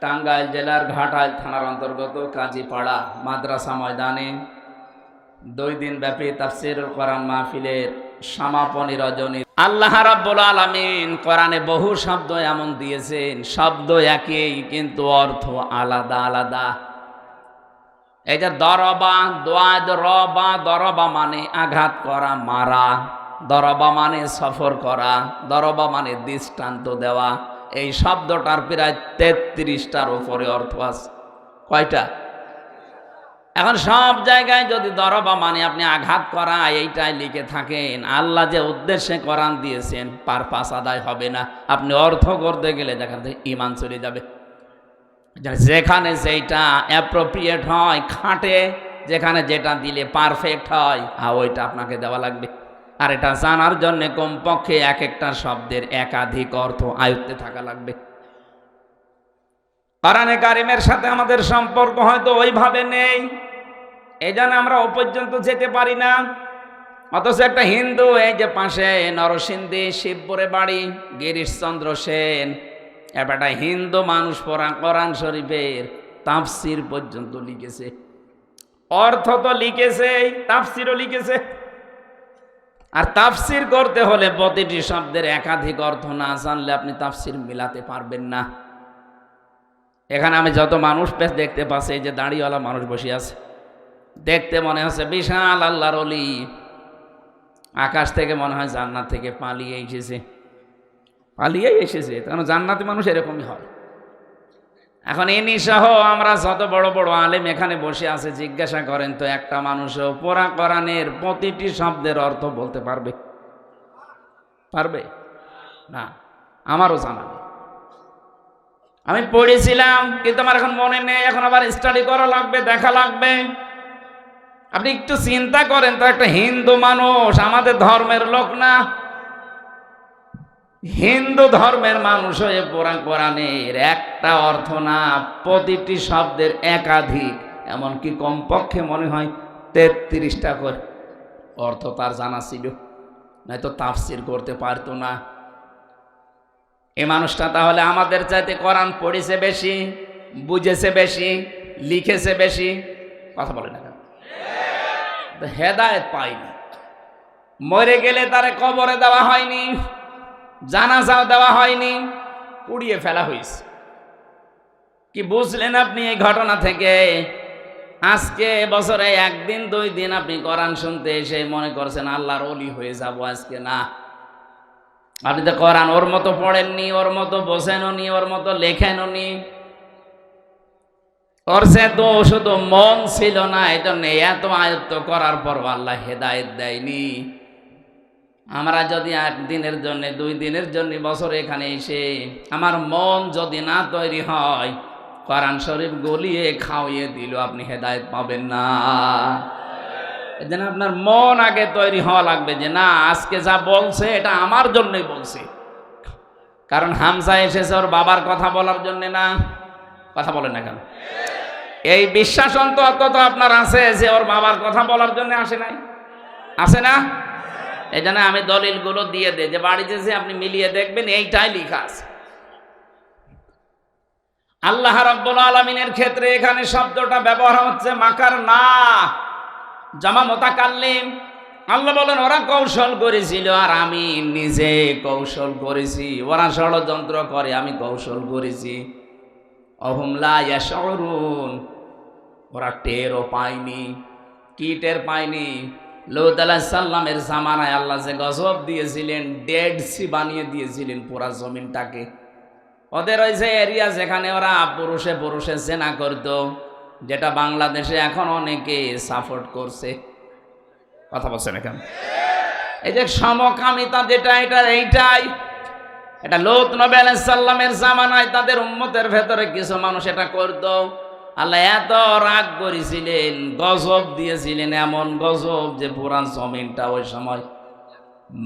টাঙ্গাইল জেলার ঘাটাইল থানার অন্তর্গত কাজীপাড়া মাদ্রাসা ময়দানে 2 দিন ব্যাপী তাফসীরুল কোরআন মাহফিলের সমাপনী রজনী। আল্লাহ রাব্বুল আলামিন কোরআনে বহু শব্দ এমন দিয়েছেন, শব্দ একই কিন্তু অর্থ আলাদা আলাদা। এই যে দরবা, দোয়াদ রবা, দরবা মানে আঘাত করা, মারা। দরবা মানে সফর করা, দরবা মানে দৃষ্টান্ত দেওয়া। এই শব্দটার প্রায় 33টার উপরে অর্থ আছে। কয়টা? এখন সব জায়গায় যদি দরবা মানে আপনি আঘাত করা এইটাই লিখে থাকেন, আল্লাহ যে উদ্দেশ্যে কোরআন দিয়েছেন পারপাস আদায় হবে না। আপনি অর্থ করতে গেলে দেখা যায় ঈমান চলে যাবে। যেখানে যেটা অ্যাপ্রোপ্রিয়েট হয়, খাটে, যেখানে যেটা দিলে পারফেক্ট হয়, ওইটা আপনাকে দেওয়া লাগবে। আর এটা জানার জন্য কমপক্ষে এক একটা শব্দের একাধিক অর্থ আয়ত্তে থাকা লাগবে। কোরআনে কারিমের সাথে আমাদের সম্পর্ক হয়তো ওইভাবে নেই, এই জন্য আমরা ও পর্যন্ত যেতে পারি না। অথচ একটা হিন্দু, এই যে পাশে নরসিংদী শিবপুরে বাড়ি, গিরিশচন্দ্র সেন, একটা হিন্দু মানুষ কোরআন শরীফের তাফসীর পর্যন্ত লিখেছে। অর্থ তো লিখেছে, তাফসীরও লিখেছে। আর তাফসীর করতে হলে প্রতিটি শব্দের একাধিক অর্থ না জানলে আপনি তাফসীর মিলাতে পারবেন না। এখানে আমি যত মানুষ দেখতে পাচ্ছি, এই যে দাড়িওয়ালা মানুষ বসে আছে, দেখতে মনে হচ্ছে বিশাল আল্লাহর ওলি, আকাশ থেকে মনে হয় জান্নাত থেকে পালিয়ে এসেছে। কারণ জান্নাতি মানুষ এরকমই হয়। এখন ইনি সহ আমরা যত বড় বড় আলেম এখানে বসে আছে, জিজ্ঞাসা করেন তো একটা মানুষও পুরা কোরআনের প্রতিটি শব্দের অর্থ বলতে পারবে না? আমারও জানা নেই। আমি পড়েছিলাম কিন্তু আমার এখন মনে নেই, এখন আবার স্টাডি করা লাগবে, দেখা লাগবে। আপনি একটু চিন্তা করেন তো, একটা হিন্দু মানুষ, আমাদের ধর্মের লোক না, হিন্দু ধর্মের মানুষ হয়ে কোরআনের একটা অর্থ না, প্রতিটি শব্দের একাধিক, এমনকি কমপক্ষে মনে হয় 33টা করে অর্থ তার জানা ছিল, নয়তো তাফসীর করতে পারতো না। এই মানুষটা তাহলে আমাদের চাইতে কোরআন পড়েছে বেশি, বুঝেছে বেশি, লিখেছে বেশি। কথা বলে না কেন? হেদায়েত পাইনি। মরে গেলে তারে কবরে দেওয়া হয়নি, জানাজাও দেওয়া হয়নি, পুড়িয়ে ফেলা হয়েছে। কি বুঝলেন আপনি এই ঘটনা থেকে? আজকে বছরে 1 দিন 2 দিন আপনি কোরআন শুনতে এসে মনে করছেন আল্লাহর ওলি হয়ে যাব আজকে। না, আপনি তো কোরআন ওর মতো পড়েননি, ওর মতো বোঝেনও নি, ওর মতো লেখেনও নি। ওর সে তো শুধু মন ছিল না, এই জন্য এত আয়ত্ত করার পর আল্লাহ হেদায়েত দেয়নি। আমরা যদি 1 দিনের জন্য 2 দিনের জন্য বছরে এখানে এসে আমার মন যদি না তৈরি হয়, কোরআন শরীফ গলিয়ে খাওয়িয়ে দিল, আপনি হেদায়েত পাবেন না। এই জন্য আপনার মন আগে তৈরি হওয়া লাগবে যে না, আজকে যা বলছে এটা আমার জন্যই বলছে। কারণ হামজা এসেছে ওর বাবার কথা বলার জন্য না। কথা বলেন না কেন? এই বিশ্বাস অন্তত আপনার আছে যে ওর বাবার কথা বলার জন্য আসে নাই? আছে না? এই জন্য আমি দলিলগুলো দিয়ে দেই, যে বাড়িতে যে আপনি মিলিয়ে দেখবেন এইটাই লেখা আছে। আল্লাহ রাব্বুল আলামিনের ক্ষেত্রে এখানে শব্দটা ব্যবহার হচ্ছে মাকার না, জামা মুতাকাল্লিম। আল্লাহ বলেন ওরা কৌশল করেছিল আর আমি নিজে কৌশল করেছি। ওরা ষড়যন্ত্র করে, আমি কৌশল করেছি। অহুম লা ইয়াশউরুন, ওরা টেরও পায়নি। কি টের পায়নি? লূত আলাইহিস সালামের জামানায় আল্লাহ যে গজব দিয়েছিলেন, ডেড সি বানিয়ে দিয়েছিলেন পুরা জমিনটাকে। ওদের ওই যে এরিয়া যেখানে ওরা পুরুষে পুরুষে জেনা করত, যেটা বাংলাদেশে এখন অনেকে সাপোর্ট করছে। কথা বলছেন এখন? এই যে সমকামিতা যেটা, এইটাই এটা লূত নবী আলাইহিস সালামের জামানায় তাদের উম্মতের ভেতরে কিছু মানুষ এটা করত। আল্লাহ এত রাগ করেছিলেন, গজব দিয়েছিলেন, এমন গজব যে পুরা জমিনটা ওই সময়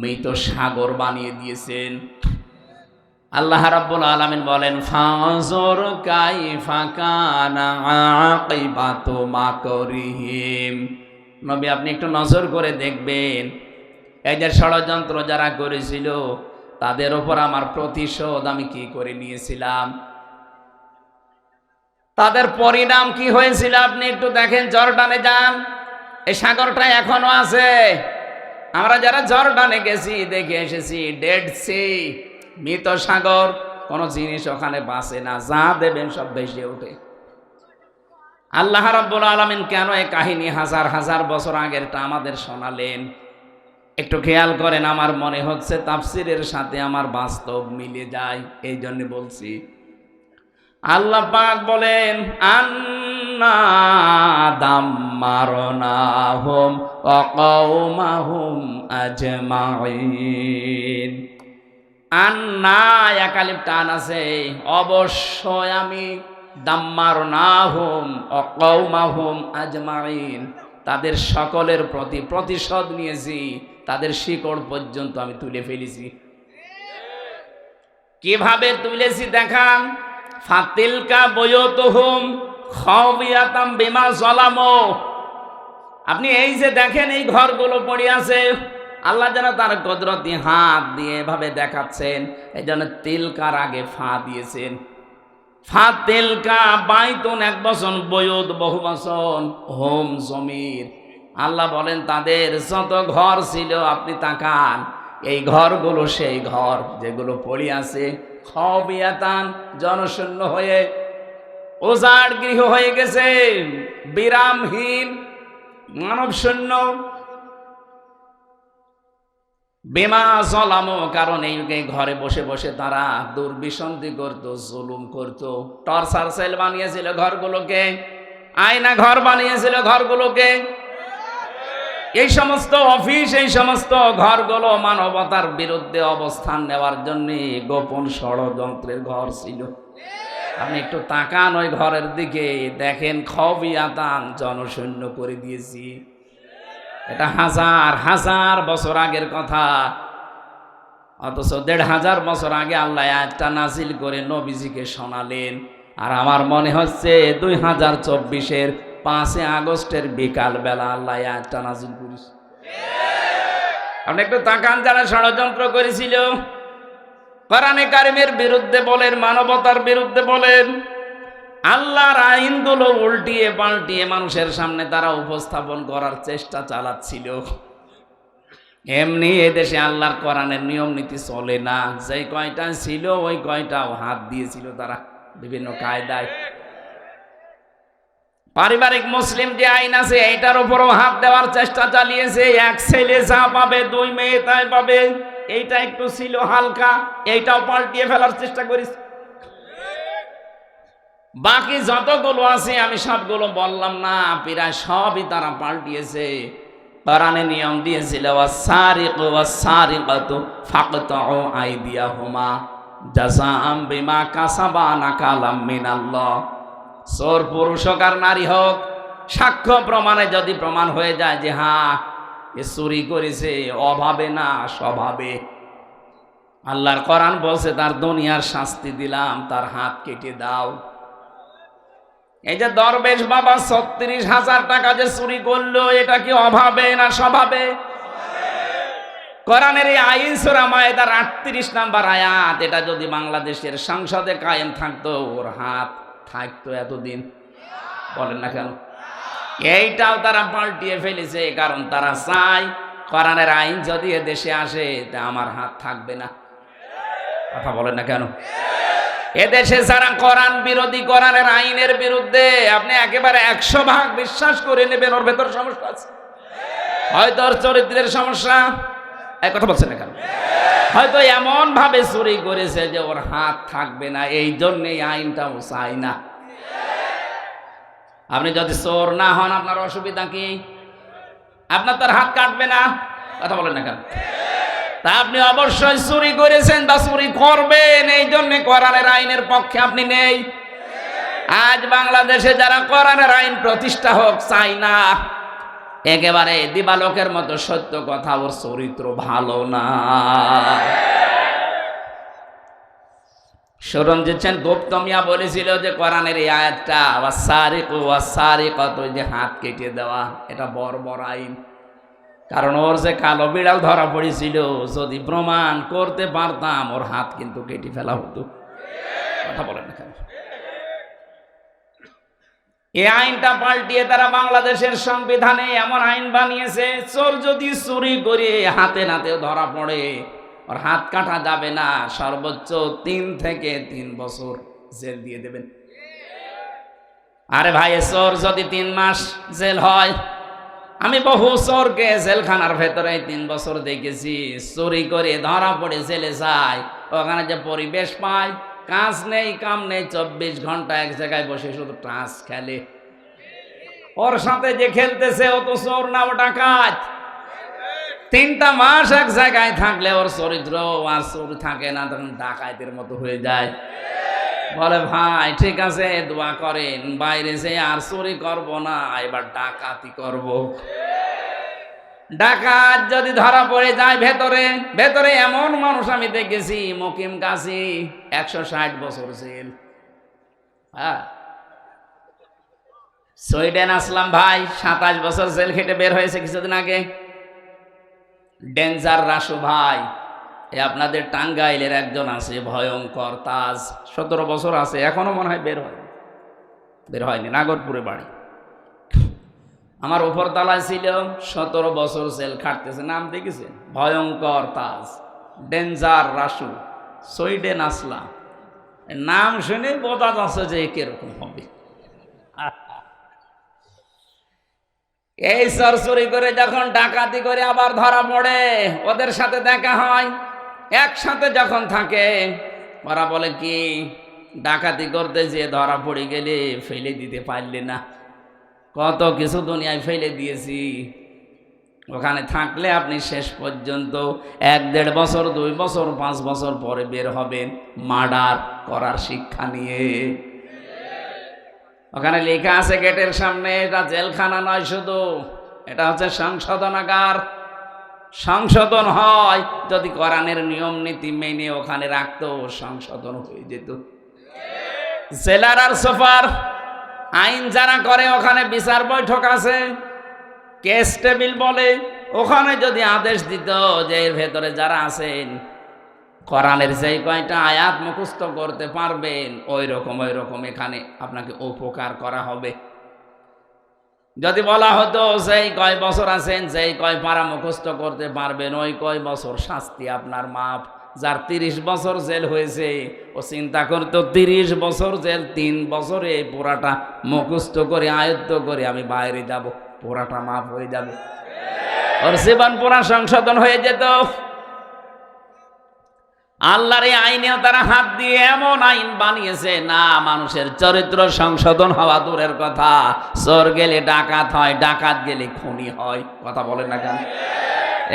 মৃত সাগর বানিয়ে দিয়েছেন। আল্লাহ রাব্বুল আলামিন বলেন ফানজুর কাইফা কানা আকিবাতু মাকরিহিম। নবী আপনি একটু নজর করে দেখবেন, এই যে ষড়যন্ত্র যারা করেছিল তাদের উপর আমার প্রতিশোধ আমি কি করে নিয়েছিলাম। তাদের পরিণাম কি হয়েছিল আপনি একটু দেখেন। জর্ডানে যান, এই সাগরটা এখনো আছে। আমরা যারা জর্ডানে গেছি দেখে এসেছি, ডেড সি, মৃত সাগর, কোনো জিনিস ওখানে বাঁচে না, যা দেবেন সব ভেসে ওঠে। আল্লাহ রাব্বুল আলামিন কেন এই কাহিনী হাজার হাজার বছর আগেরটা আমাদের শোনালেন একটু খেয়াল করেন। আমার মনে হচ্ছে তাফসিরের সাথে আমার বাস্তব মিলে যায়, এই জন্য বলছি। আল্লাহ পাক বলেন, আন্না দাম্মারনাহুম ওয়া কওমাহুম আজমাইন। আন্না একালিফ টান আছে, অবশ্যই আমি, দাম্মারনাহুম ওয়া কওমাহুম আজমাইন, তাদের সকলের প্রতি প্রতিশোধ নিয়েছি, তাদের শিকড় পর্যন্ত আমি তুলে ফেলেছি। কিভাবে তুলেছি দেখান। ফাতিলকা বুয়ুতুহুম খাওয়াতাম বিমা যালামু। আপনি এই যে দেখেন এই ঘরগুলো পড়ে আছে, আল্লাহ যেন তার কুদরতি হাত দিয়ে এভাবে দেখাচ্ছেন, এই জন্য তিলকার আগে ফা দিয়েছেন। ফাতিলকা বাইতুন এক বচন, বুয়ুত বহু বচন, হোম জমির। আল্লাহ বলেন তাদের যত ঘর ছিল আপনি তাকান, এই ঘরগুলো সেই ঘর যেগুলো পড়ে আছে, খাওয়াতান জনশূন্য হয়ে, উজাড় গৃহ হয়ে গেছে, বিরামহীন, মানব শূন্য। বিমা যালামু, কারণ এই ঘরে বসে বসে তারা দুর্বিসন্ধি করত, জুলুম করত, টর্চার সেল বানিয়েছিল ঘরগুলোকে, আয়না ঘর বানিয়েছিল ঘরগুলোকে। এই সমস্ত অফিস, এই সমস্ত ঘরগুলো মানবতার বিরুদ্ধে অবস্থান নেওয়ার জন্য গোপন ষড়যন্ত্রের ঘর ছিল। আপনি একটু তাকান ওই ঘরের দিকে, দেখেন খাওয়াতান জনশূন্য করে দিয়েছি। এটা হাজার হাজার বছর আগের কথা, অথচ ১৫০০ বছর আগে আল্লাহ আয়াতটা নাজিল করে নবীজিকে শোনালেন। আর আমার মনে হচ্ছে ২০২৪-এর ৫ আগস্টের বিকাল বেলা আল্লাহ আয়াতটা নাজিল করেছে। আপনি একটু তাকান, যারা ষড়যন্ত্র করেছিল কোরআনে কারিমের বিরুদ্ধে বলেন, মানবতার বিরুদ্ধে বলেন, আল্লাহর আইনগুলো উল্টিয়ে পাল্টিয়ে মানুষের সামনে তারা উপস্থাপন করার চেষ্টা চালাচ্ছিল। এমনি এদেশে আল্লাহর কোরআনের নিয়ম নীতি চলে না, যেই কয়টা ছিল ওই কয়টাও হাত দিয়েছিল তারা বিভিন্ন কায়দায়। পারিবারিক মুসলিম যে আইন আছে এইটার উপরও হাত দেওয়ার চেষ্টা চালিয়েছে। এক ছেলে যা পাবে ২ মেয়ে তাই পাবে, এইটা একটু ছিল হালকা, এইটাও পাল্টিয়ে ফেলার চেষ্টা করেছে। বাকি যতগুলো আছে আমি সবগুলো বললাম না, প্রায় সবই তারা পাল্টিয়েছে। কোরআনে নিয়ম দিয়েছিল, ওয়াস-সারিকু ওয়াস-সারিকাতু ফাকতাউ আইদিয়াহুমা জাযাআম বিমা কাসাবা নাকালাম মিনাল্লাহ। চোর পুরুষ হোক আর নারী হোক, সাক্ষ্য প্রমাণে যদি প্রমাণ হয়ে যায় যে হ্যাঁ এ চুরি করেছে, অভাবে না স্বভাবে, আল্লাহর কোরআন বলছে তার দুনিয়ার শাস্তি দিলাম, তার হাত কেটে দাও। এই যে দরবেশ বাবা ৩৬,০০০ টাকা যে চুরি করলো, এটা কি অভাবে না স্বভাবে? কোরআনের এই আইন সূরা মায়েদার ৩৮ নম্বর আয়াত, এটা যদি বাংলাদেশের সংসদে কায়েম থাকতো, ওর হাত থাকতো এতদিন। বলেন না কেন? এইটাও তারা পাল্টিয়ে ফেলেছে, কারণ তারা চায় কোরআনের আইন যদি এ দেশে আসে তা আমার হাত থাকবে না। কথা বলেন না কেন? এদেশে যারা কোরআন বিরোধী, কোরআনের আইনের বিরুদ্ধে, আপনি একেবারে ১০০% বিশ্বাস করে নেবেন ওর ভেতর সমস্যা আছে, হয়তো ওর চরিত্রের সমস্যা। এই কথা বলছেন না কেন? হয়তো এমন ভাবে চুরি করেছে যে ওর হাত থাকবে না, এই জন্যই আইনটাও চাই না। আপনি যদি চোর না হন আপনার অসুবিধা কি? আপনার তার হাত কাটবে না। কথা বলেন না কেন? তা আপনি অবশ্যই চুরি করেছেন বা চুরি করবেন, এই জন্য কোরআনের আইনের পক্ষে আপনি নেই। আজ বাংলাদেশে যারা কোরআনের আইন প্রতিষ্ঠা হোক চাই না, একেবারে দিবালোকের মতো সত্য কথা, ওর চরিত্র ভালো না। সরঞ্জিত সেন গুপ্ত মিয়া বলেছিল যে কোরআনের এই আয়াতটা ওয়াস-সারিকু ওয়াস-সারিকাতু, যে হাত কেটে দেওয়া, এটা বর্বর আইন। কারণ ওর যে কালো বিড়াল ধরা পড়েছিল, যদি প্রমাণ করতে পারতাম ওর হাত কিন্তু কেটে ফেলা হতো। কথা বলেন না কেন? এই আইনটা পাল্টিয়ে তারা বাংলাদেশের সংবিধানে এমন আইন বানিয়েছে, চোর যদি চুরি করে হাতে নাতেও ধরা পড়ে ওর হাত কাটা যাবে না, সর্বোচ্চ 3 থেকে 3 বছর জেল দিয়ে দেবেন। আরে ভাই, চোর যদি 3 মাস জেল হয়, আমি বহু চোরকে জেলখানার ভেতরে 3 বছর দেখেছি। চুরি করে ধরা পড়ে জেলে যায়, ওখানে যে পরিবেশ পায়, কাজ নেই কাম নেই, 24 ঘন্টা এক জায়গায় বসে শুধু টাস খেলে। ওর সাথে যে খেলতেছে ও তো চোর না, ও ডাকাত। 3টা মাস এক জায়গায় থাকলে ওর চরিত্র আর চোর থাকে না, তখন ডাকাতের মতো হয়ে যায়। বলে ভাই ঠিক আছে, দোয়া করেন, বাইরে যে আর চুরি করব না, এবার ডাকাতি করব। ডাকাত যদি ধরা পড়ে যায় ভেতরে ভেতরে, এমন মানুষ আমি দেখেছি মকিম কাশি 160 বছর জেল। হ্যাঁ, সুইডেন আসলাম ভাই 27 বছর জেল খেটে বের হয়েছে কিছুদিন আগে। ডেঞ্জার রাসু ভাই, আপনাদের টাঙ্গাইলের একজন আছে ভয়ঙ্কর তাজ, 17 বছর আছে, এখনো মনে হয় বের হয়নি, নাগরপুরে বাড়ি। আমার উপর তলায় ছিল, 17 বছর জেল খাটতেছে। নাম দেখেছেন? ভয়ঙ্কর তাজ, ডেঞ্জার রাসু, সুইডেন আসলাম। নাম শুনে বোঝা যাচ্ছে যে কিরকম হবে। এই চুরি করে যখন ডাকাতি করে আবার ধরা পড়ে, ওদের সাথে দেখা হয়, একসাথে যখন থাকে, ওরা বলে কি, ডাকাতি করতে যে ধরা পড়ে গেলে ফেলে দিতে পারলে না, কত কিছু দুনিয়ায় ফেলে দিয়েছি, ওখানে থাকলে আপনি শেষ পর্যন্ত 1-1.5 বছর 2 বছর 5 বছর পরে বের হবেন মার্ডার করার শিক্ষা নিয়ে। ওখানে লেখা আছে গেটের সামনে, এটা জেলখানা নয় শুধু, এটা হচ্ছে সংশোধনাগার। সংশোধন হয় যদি কোরআনের নিয়ম নীতি মেনে ওখানে রাখতো, সংশোধন হয়ে যেত। জেলার আর সুপার আইন যারা করে, ওখানে বিচার বৈঠক আছে, কেস টেবিল বলে, ওখানে যদি আদেশ দিত যে এর ভেতরে যারা আছেন কোরআনের যেই কয়টা আয়াত মুখস্থ করতে পারবেন, ওই রকম এখানে আপনাকে উপকার করা হবে। যদি বলা হতো যেই কয় বছর আছেন, যেই কয় পারা মুখস্থ করতে পারবেন, ওই কয় বছর শাস্তি আপনার মাপ। যার 30 বছর জেল হয়েছে, ও চিন্তা করতো 30 বছর জেল, 3 বছরে পুরাটা মুখস্থ করে আয়ত্ত করে আমি বাইরে যাব, পুরাটা মাপ হয়ে যাবে, ওর জীবন পুরা সংশোধন হয়ে যেত। আল্লাহর এই আইনেও তারা হাত দিয়ে এমন আইন বানিয়েছে না, মানুষের চরিত্র সংশোধন হওয়া দূরের কথা, চোর গেলে ডাকাত হয়, ডাকাত গেলে খুনি হয়। কথা বলেন না কেন?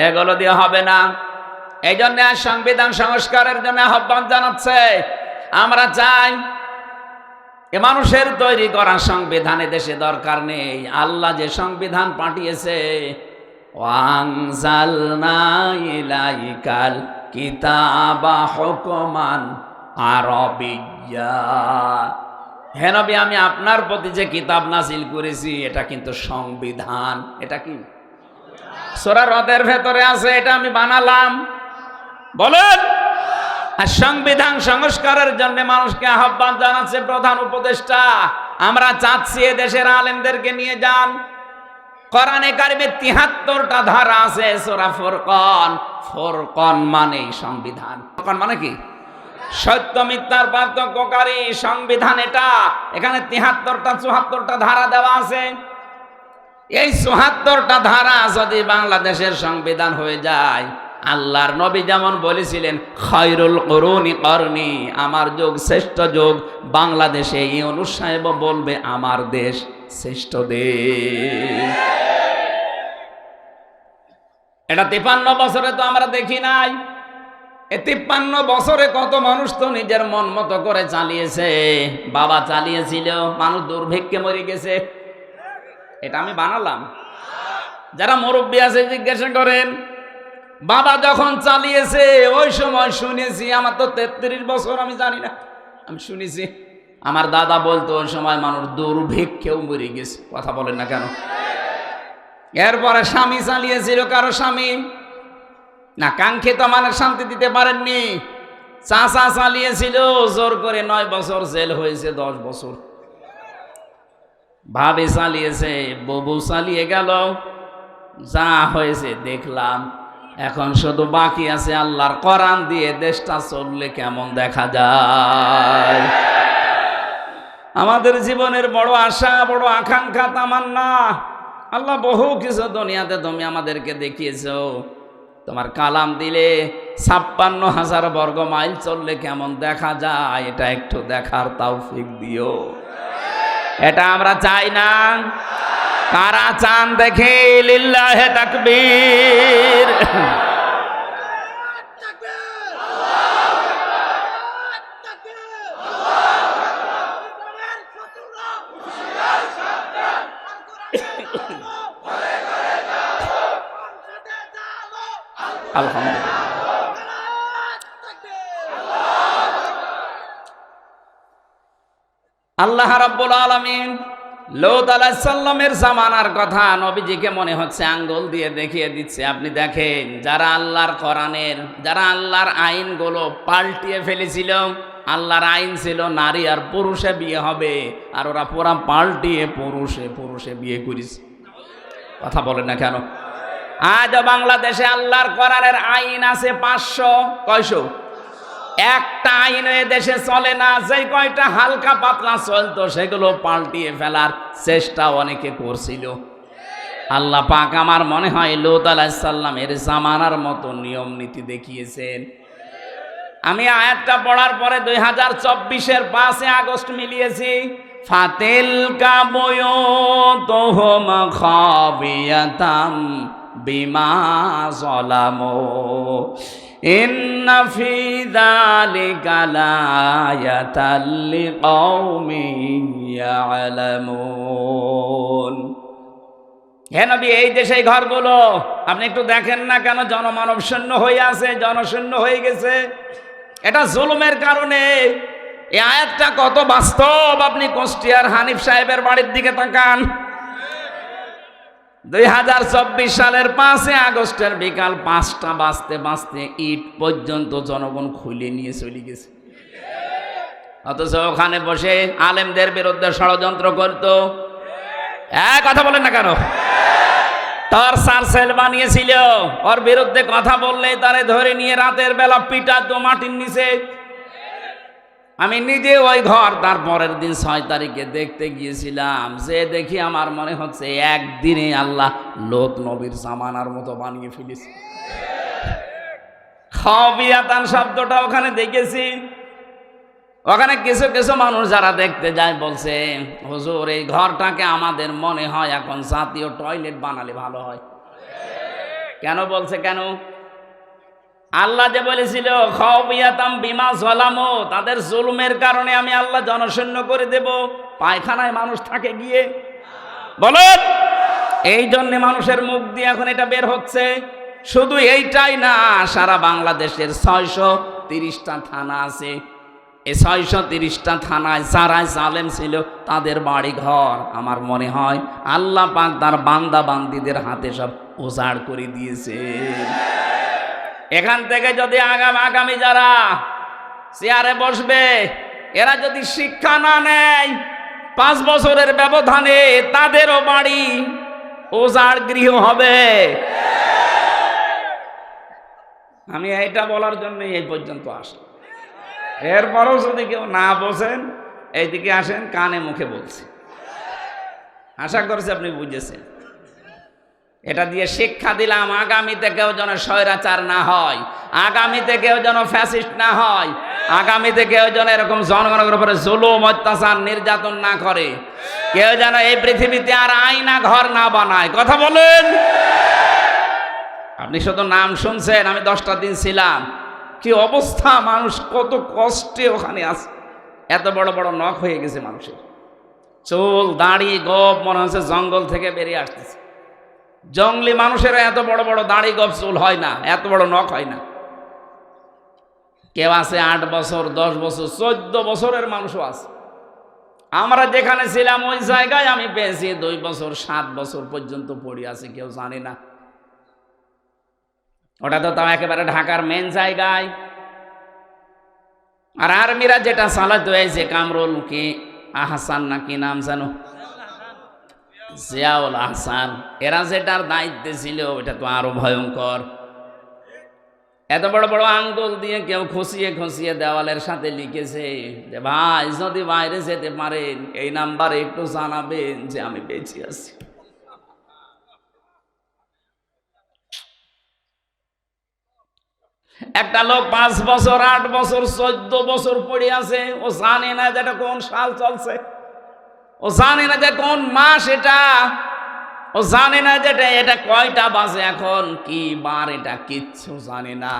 এগুলো দিয়ে হবে না। এই জন্য সংবিধান সংস্কারের জন্য আহ্বান জানাচ্ছে। আমরা চাই এ মানুষের তৈরি করা সংবিধানে দেশে দরকার নেই। আল্লাহ যে সংবিধান পাঠিয়েছে, ওয়ানজালনা ইলাইকাল কিতাবা হুকমান আরাবিয়্যা, হে নবী আমি আপনার প্রতি যে কিতাব নাজিল করেছি এটা কিন্তু সংবিধান। এটা কি? সূরা রদের ভেতরে আছে, এটা আমি বানালাম। বলেন। আর সংবিধান সংস্কারের জন্য মানুষকে আহ্বান জানাচ্ছে প্রধান উপদেষ্টা। আমরা চাচ্ছি দেশের আলেমদেরকে নিয়ে যান। কোরআনে কারিমে 73টা ধারা আছে। সূরা ফুরকান, ফুরকান মানে সংবিধান। ফুরকান মানে কি? সত্য মিথ্যার পার্থক্যকারী সংবিধান এটা। এখানে 73টা 74টা ধারা দেওয়া আছে। এই 74টা ধারা যদি বাংলাদেশের সংবিধান হয়ে যায়, আল্লাহর নবী যেমন বলেছিলেন খায়রুল কুরুনি করনি, আমার যুগ শ্রেষ্ঠ যুগ, বাংলাদেশে ইউনূস সাহেব বলবে আমার দেশ শ্রেষ্ঠ দেশ। এটা 53 বছরে তো আমরা দেখি নাই। এই 53 বছরে কত মানুষ তো নিজের মন মতো করে চালিয়েছে। বাবা চালিয়েছিল, মানুষ দুর্ভিক্ষে মরে গেছে। এটা আমি বানালাম। যারা মুরব্বী আছে জিজ্ঞাসা করেন, বাবা যখন চালিয়েছে ওই সময় শুনেছি। আমার তো 33 বছর, আমি জানি না, আমি শুনেছি। আমার দাদা বলতো ওই সময় মানুষ দুর্ভিক্ষেও মরে গেছে। কথা বলেন না কেন? এরপরে স্বামী চালিয়েছিল, কারো স্বামী না কাঙ্ক্ষিত মানে শান্তি দিতে পারেননি। চাচা চালিয়েছিল, জোর করে 9 বছর জেল হয়েছে, 10 বছর। ভাবে চালিয়েছে, ববু চালিয়ে গেল, যা হয়েছে দেখলাম। এখন শুধু বাকি আছে আল্লাহর কোরআন দিয়ে দেশটা চললে কেমন দেখা যায়। আমাদের জীবনের বড় আশা, বড় আকাঙ্ক্ষা, তামান্না, আল্লাহ বহু কিছু দুনিয়াতে তুমি আমাদেরকে দেখিয়েছো। তোমার কালাম দিলে 56,000 বর্গ মাইল চললে কেমন দেখা যায়, এটা একটু দেখার তৌফিক দিও। এটা আমরা চাই না? কারা চান দেখে? লিল্লাহে তাকবীর। আলহামদুলিল্লাহ। আল্লাহ রাব্বুল আলামিন লূত আলাইহিস সালামের জামানার কথা নবীজিকে মনে হচ্ছে আঙ্গুল দিয়ে দেখিয়ে দিচ্ছে। আপনি দেখেন, যারা আল্লাহর কোরআনের, যারা আল্লাহর আইনগুলো পাল্টিয়ে ফেলেছিল, আল্লাহর আইন ছিল নারী আর পুরুষে বিয়ে হবে, আর ওরা পুরা পাল্টিয়ে পুরুষে বিয়ে করেছে। কথা বলে না কেন? আজ বাংলাদেশে আল্লাহর কোরআনের আইন আছে 500, কয়শো? একটা আইন এ দেশে চলে না। যে কয়টা হালকা পাতলা চলতো সেগুলো পাল্টিয়ে ফেলার চেষ্টা অনেকে করছিল। আল্লাহ পাক আমার মনে হয় লূত আলাইহিস সালামের জামানার মতো নিয়ম নীতি দেখিয়েছেন। আমি আয়াতটা পড়ার পরে 2024-এর 5 আগস্ট মিলিয়েছি। ফাতিলকা বুয়ুতুহুম খাবিয়াতাম বিমা যালামু ইন্না ফি যালিকা লায়াতাল লিকাওমিন ইয়ালামুন। হে নবী, এই দেশে ঘরগুলো আপনি একটু দেখেন না কেন জনমানব শূন্য হয়ে আছে, জনশূন্য হয়ে গেছে। এটা জুলুমের কারণে। এই আয়াতটা কত বাস্তব, আপনি কুষ্টিয়ার হানিফ সাহেবের বাড়ির দিকে তাকান। 2024 সালের 5 আগস্টের বিকাল 5টা বাজতে ইট পর্যন্ত জনগণ খুলে নিয়ে চলে গেছে। অথচ ওখানে বসে আলেমদের বিরুদ্ধে ষড়যন্ত্র করতো। কথা বলেন না কেন? তার সার্সেল বানিয়েছিল, ওর বিরুদ্ধে কথা বললে তারে ধরে নিয়ে রাতের বেলা পিটাতো মাটির নিচে। আমি নিজে ওই ঘর তার পরের দিন 6 তারিখে দেখতে গিয়েছিলাম। যে দেখি আমার মনে হচ্ছে একদিনে আল্লাহ লূত নবীর জামানার মতো বানিয়ে ফেলেছে। খাবিয়াতান শব্দটা ওখানে দেখেছি। ওখানে কিছু কিছু মানুষ যারা দেখতে যায় বলছে, হুজুর এই ঘরটাকে আমাদের মনে হয় এখন জাতীয় টয়লেট বানালে ভালো হয়। কেন বলছে? কেন? আল্লাহ যে বলেছিল খাবিয়াতাম বিমা যালামু, তাদের জুলুমের কারণে আমি আল্লাহ জনশূন্য করে দেব। পায়খানায় মানুষ থাকে গিয়ে, বলেন। এই জন্য মানুষের মুখ দিয়ে এখন এটা বের হচ্ছে। শুধু এইটাই না, সারা বাংলাদেশের 630টা থানা আছে। এই 630টা থানায় যারা জালেম ছিল তাদের বাড়ি ঘর আমার মনে হয় আল্লাহ পাক তার বান্দা বান্দীদের হাতে সব উজাড় করে দিয়েছে। এখান থেকে যদি আগামী যারা চেয়ারে বসবে এরা যদি শিক্ষা না নেয়, 5 বছরের ব্যবধানে তাদেরও বাড়ি উজাড় গৃহ হবে। আমি এইটা বলার জন্য এই পর্যন্ত আসি। এরপরও যদি কেউ না বোঝেন এইদিকে আসেন, কানে মুখে বলছি। আশা করছি আপনি বুঝেছেন। এটা দিয়ে শিক্ষা দিলাম, আগামীতে কেউ যেন স্বৈরাচার না হয়, আগামীতে কেউ যেন ফ্যাসিস্ট না হয়, আগামীতে কেউ যেন এরকম জনগণের উপরে জুলুম অত্যাচার নির্যাতন না করে, কেউ যেন এই পৃথিবীতে আর আয়না ঘর না বানায়। কথা বলেন। আপনি শুধু নাম শুনছেন, আমি 10টা দিন ছিলাম। কি অবস্থা, মানুষ কত কষ্টে ওখানে আছে। এত বড় বড় নখ হয়ে গেছে মানুষের, চুল দাড়ি গোপ মনে হচ্ছে জঙ্গল থেকে বেরিয়ে আসতেছে। জঙ্গলি মানুষেরা এত বড় বড় দাড়ি গোপ চুল হয় না, এত বড় নখ হয় না। কেউ আছে 8 বছর 10 বছর 14 বছরের মানুষও আছে। আমরা যেখানে ছিলাম ওই জায়গায় আমি পেয়েছি 2 বছর 7 বছর পর্যন্ত পড়ে আছে, কেউ জানে না। ওটা তো তাও একেবারে ঢাকার মেন জায়গায়। আর আর্মিরা যেটা চালাতে হয়েছে, কামরুল কি আহসান না কি নাম জানো, জিয়াউল আহসান, এরা যেটার দায়িত্বে ছিল ওটা তো আরো ভয়ঙ্কর। এত বড় বড় আঙ্গুল দিয়ে কেউ খসিয়ে খসিয়ে দেওয়ালের সাথে লিখেছে যে ভাই যদি বাইরে যেতে পারেন এই নাম্বারে একটু জানাবেন যে আমি বেঁচে আছি। একটা লোক 5 বছর 8 বছর 14 বছর পড়ে আছে, ও জানে না যে এটা কোন সাল চলছে, ও জানে না যে কোন মাস এটা, ও জানে না যে এটা কয়টা বাজে, এখন কি বার, এটা কিচ্ছু জানে না।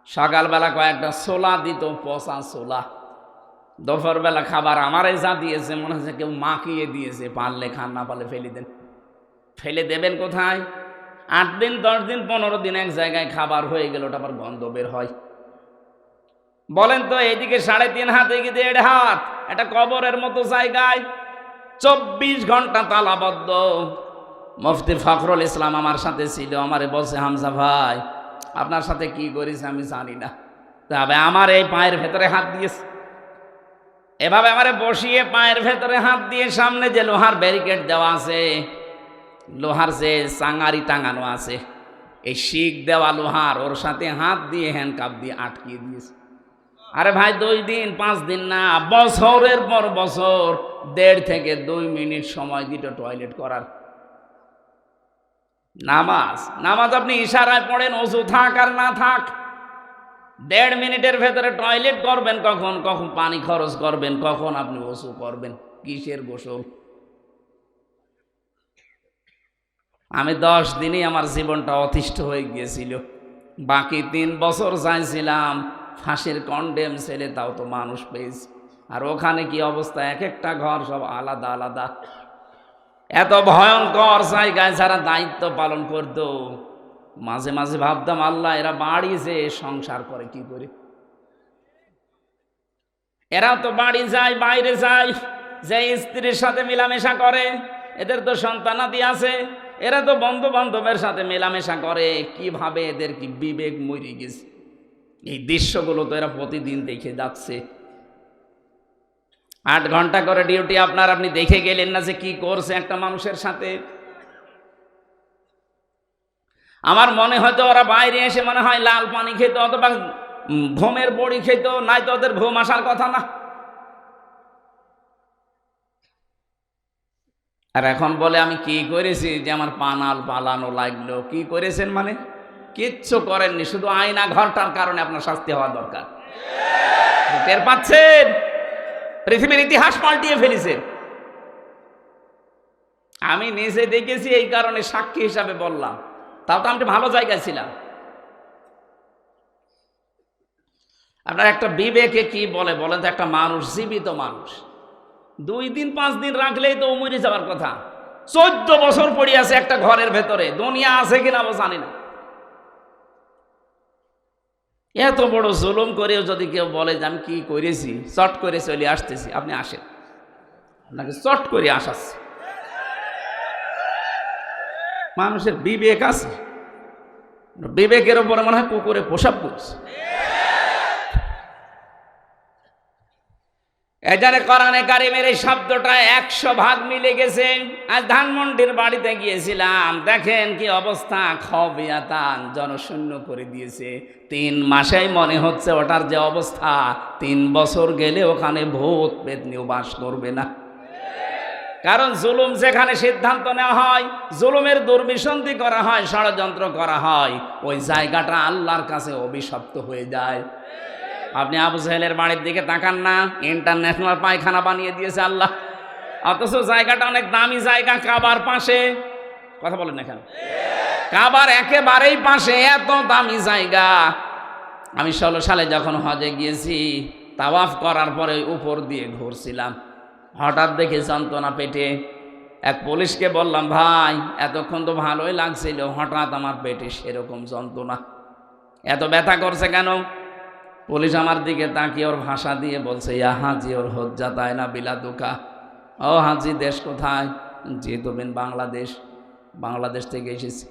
সকালবেলা কয়েকটা ছোলা দিত, পচা ছোলা। দুপুরবেলা খাবার আমারে যা দিয়েছে মনে হচ্ছে কেউ মাখিয়ে দিয়েছে, পারলে খান, না পারলে ফেলে দেন। ফেলে দেবেন কোথায়? 8 দিন 10 দিন 15 দিন এক জায়গায় খাবার হয়ে গেল, ওটা আবার গন্ধ বের হয়। বলেন তো এদিকে 3.5 হাত, এদিকে 1.5 হাত, এটা কবরের মতো জায়গায় 24 ঘন্টা তালাবদ্ধ। মুফতি ফখরুল ইসলাম আমার সাথে ছিল, আমারে বলছে হামজা ভাই আপনার সাথে কি করেছে আমি জানি না, তবে আমার এই পায়ের ভেতরে হাত দিয়েছে, এভাবে আমারে বসিয়ে পায়ের ভেতরে হাত দিয়ে সামনে যে লোহার ব্যারিকেড দেওয়া আছে, লোহার যে চাঙারি টাঙানো আছে, এই শিক দেওয়া লোহার, ওর সাথে হাত দিয়ে হ্যান্ডকাপ দিয়ে আটকিয়ে দিয়েছে। আরে ভাই 2 দিন 5 দিন না, বছরের পর বছর 1.5 থেকে 2 মিনিট সময় দিত টয়লেট করার। নামাজ আপনি ইশারায় পড়েন, ওযু থাক আর না থাক, 1.5 মিনিটের ভেতরে টয়লেট করবেন, কখন কখন পানি খরচ করবেন, কখন আপনি ওযু করবেন, কিসের গোসল। আমি 10 দিনই আমার জীবনটা অতিষ্ঠ হয়ে গিয়েছিল। বাকি 3 বছর চাইছিলাম ফাঁসির কন্ডেম ছেলে, তাও তো মানুষ পেয়েছি। আর ওখানে কি অবস্থা, এক একটা ঘর সব আলাদা আলাদা। এত ভয়ঙ্কর জায়গায় যারা দায়িত্ব পালন করত, মাঝে মাঝে ভাবতাম আল্লাহ এরা বাড়ি যে সংসার করে কি করে। এরা তো বাড়ি যায়, বাইরে যায়, যে স্ত্রীর সাথে মেলামেশা করে, এদের তো সন্তানাদি আছে, এরা তো বন্ধু বান্ধবের সাথে মেলামেশা করে, কিভাবে এদের কি বিবেক মরে গেছে। এই দৃশ্যগুলো তো এরা প্রতিদিন দেখে যাচ্ছে। 8 ঘন্টা করে ডিউটি আপনি দেখে গেলেন না যে কি করছে একটা মানুষের সাথে। আমার মনে হয়তো ওরা বাইরে এসে মনে হয় লাল পানি খেত অথবা ঘুমের বড়ি খেত, নাই তো ওদের ঘুম আসার কথা না। আর এখন বলে আমি কি করেছি যে আমার পানাল পালানো লাগলো। কি করেছেন মানে? কিচ্ছু করেননি, শুধু আয়না ঘরটার কারণে আপনার শাস্তি হওয়া দরকার। টের পাচ্ছেন? পৃথিবীর ইতিহাস পাল্টিয়ে ফেলেছে। আমি নিজে দেখেছি, এই কারণে সাক্ষী হিসাবে বললাম। তাও তো আমি ভালো জায়গায় ছিলাম। আপনার একটা বিবেকে কি বলে বলেন তো? একটা মানুষ, জীবিত মানুষ, 2 দিন 5 দিন রাখলেই তো মরে যাওয়ার কথা। 14 বছর পড়ে আছে একটা ঘরের ভেতরে, দুনিয়া আছে কিনা ও জানি না। এত বড় জুলুম করেও যদি কেউ বলে যে আমি কি করেছি, চট করে চলে আসতেছি, আপনি আসেন, আপনাকে চট করে আসাচ্ছি। মানুষের বিবেক আছে, বিবেকের উপরে মনে হয় কুকুরে প্রসাব করছে। এখানে কোরআনে কারিমের এই শব্দটা 100 ভাগ মিলে গেছে। আজ ধানমন্ডির বাড়িতে গিয়েছিলাম, দেখেন কি অবস্থা, খবিয়াতান, জনশূন্য করে দিয়েছে। 3 মাসেই মনে হচ্ছে ওটার যে অবস্থা, 3 বছর গেলে ওখানে ভূত পেতনিও বাস করবে না। কারণ জুলুম যেখানে সিদ্ধান্ত নেওয়া হয়, জুলুমের দুর্বিসন্ধি করা হয়, ষড়যন্ত্র করা হয়, ওই জায়গাটা আল্লাহর কাছে অভিশপ্ত হয়ে যায়। আপনি আবু জাহেলের বাড়ির দিকে তাকান না, ইন্টারন্যাশনাল পায়খানা বানিয়ে দিয়েছে আল্লাহ, অথচ জায়গাটা অনেক দামি জায়গা, কাবার পাশে। কথা বলেন এখানে, কাবার একেবারেই পাশে, এত দামি জায়গা। আমি 16 সালে যখন হজে গিয়েছি, তাওয়াফ করার পরে উপর দিয়ে ঘুরছিলাম, হঠাৎ দেখে যন্ত্রণা পেটে। এক পুলিশকে বললাম, ভাই এতক্ষণ তো ভালোই লাগছিল, হঠাৎ আমার পেটে সেরকম যন্ত্রণা, এত ব্যথা করছে কেন? পুলিশ আমার দিকে তাকিয়ে ওর ভাষা দিয়ে বলছে, ইয়া হাজি ওর হজ্জা তাই না বিলা দুকা। ও হাজি, দেশ কোথায়? জি তুমি বাংলাদেশ। বাংলাদেশ থেকে এসেছি।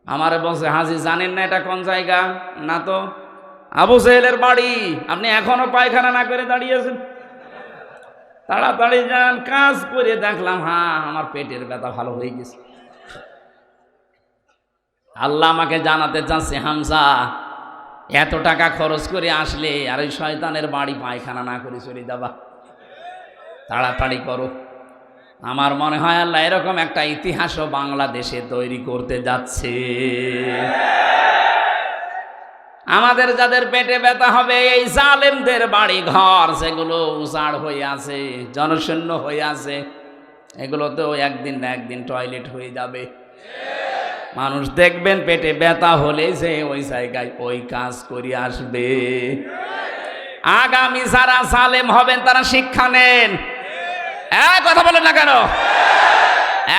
আমারে বলছে, হাজি জানেন না এটা কোন জায়গা? না তো। আবু জাহেলের বাড়ি। আপনি এখনো পায়খানা না করে দাঁড়িয়েছেন? তাড়াতাড়ি যান, কাজ করে দেখলাম হ্যাঁ আমার পেটের ব্যথা ভালো হয়ে গেছে। আল্লাহ আমাকে জানাতে চাচ্ছে, হামজা এত টাকা খরচ করে আসলে আর ওই শয়তানের বাড়ি পায়খানা না করে চলে যাবা, তাড়াতাড়ি করো। আমার মনে হয় আল্লাহ এরকম একটা ইতিহাসও বাংলাদেশে তৈরি করতে যাচ্ছে। আমাদের যাদের পেটে ব্যথা হবে, এই জালেমদের বাড়ি ঘর যেগুলো উজাড় হয়ে আছে, জনশূন্য হয়ে আছে, এগুলোতেও একদিন না একদিন টয়লেট হয়ে যাবে। মানুষ দেখবেন পেটে ব্যথা হলে যে ওই জায়গায় ওই কাজ করে আসবে। আগামী যারা জালেম হবেন তারা শিক্ষা নেন। কথা বলেন না কেন?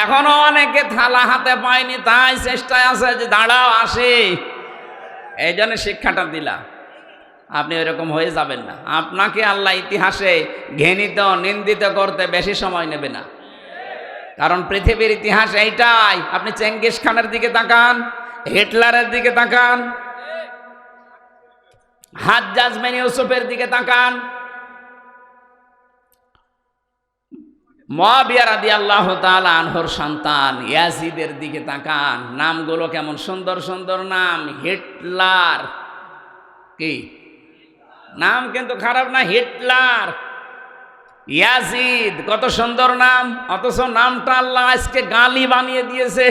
এখনো অনেকে থালা হাতে পায়নি, তাই চেষ্টায় আছে যে দাঁড়াও আসে, এই জন্য শিক্ষাটা দিলাম। আপনি ওইরকম হয়ে যাবেন না। আপনাকে আল্লাহ ইতিহাসে ঘৃণিত নিন্দিত করতে বেশি সময় নেবে না, কারণ পৃথিবীর ইতিহাস এইটাই। আপনি চেঙ্গিস খানের দিকে তাকান, হিটলারের দিকে তাকান, হাজ্জাজ বিন ইউসুফের দিকে তাকান, মুআবিয়া রাদিয়াল্লাহু তাআলা আনহুর সন্তান ইয়াজিদের দিকে তাকান। নামগুলো কেমন সুন্দর সুন্দর নাম। হিটলার, কি নাম কিন্তু খারাপ না, হিটলার। ইয়াজিদ কত সুন্দর নাম, অথচ নামটা আল্লাহ আজকে গালি বানিয়ে দিয়েছে।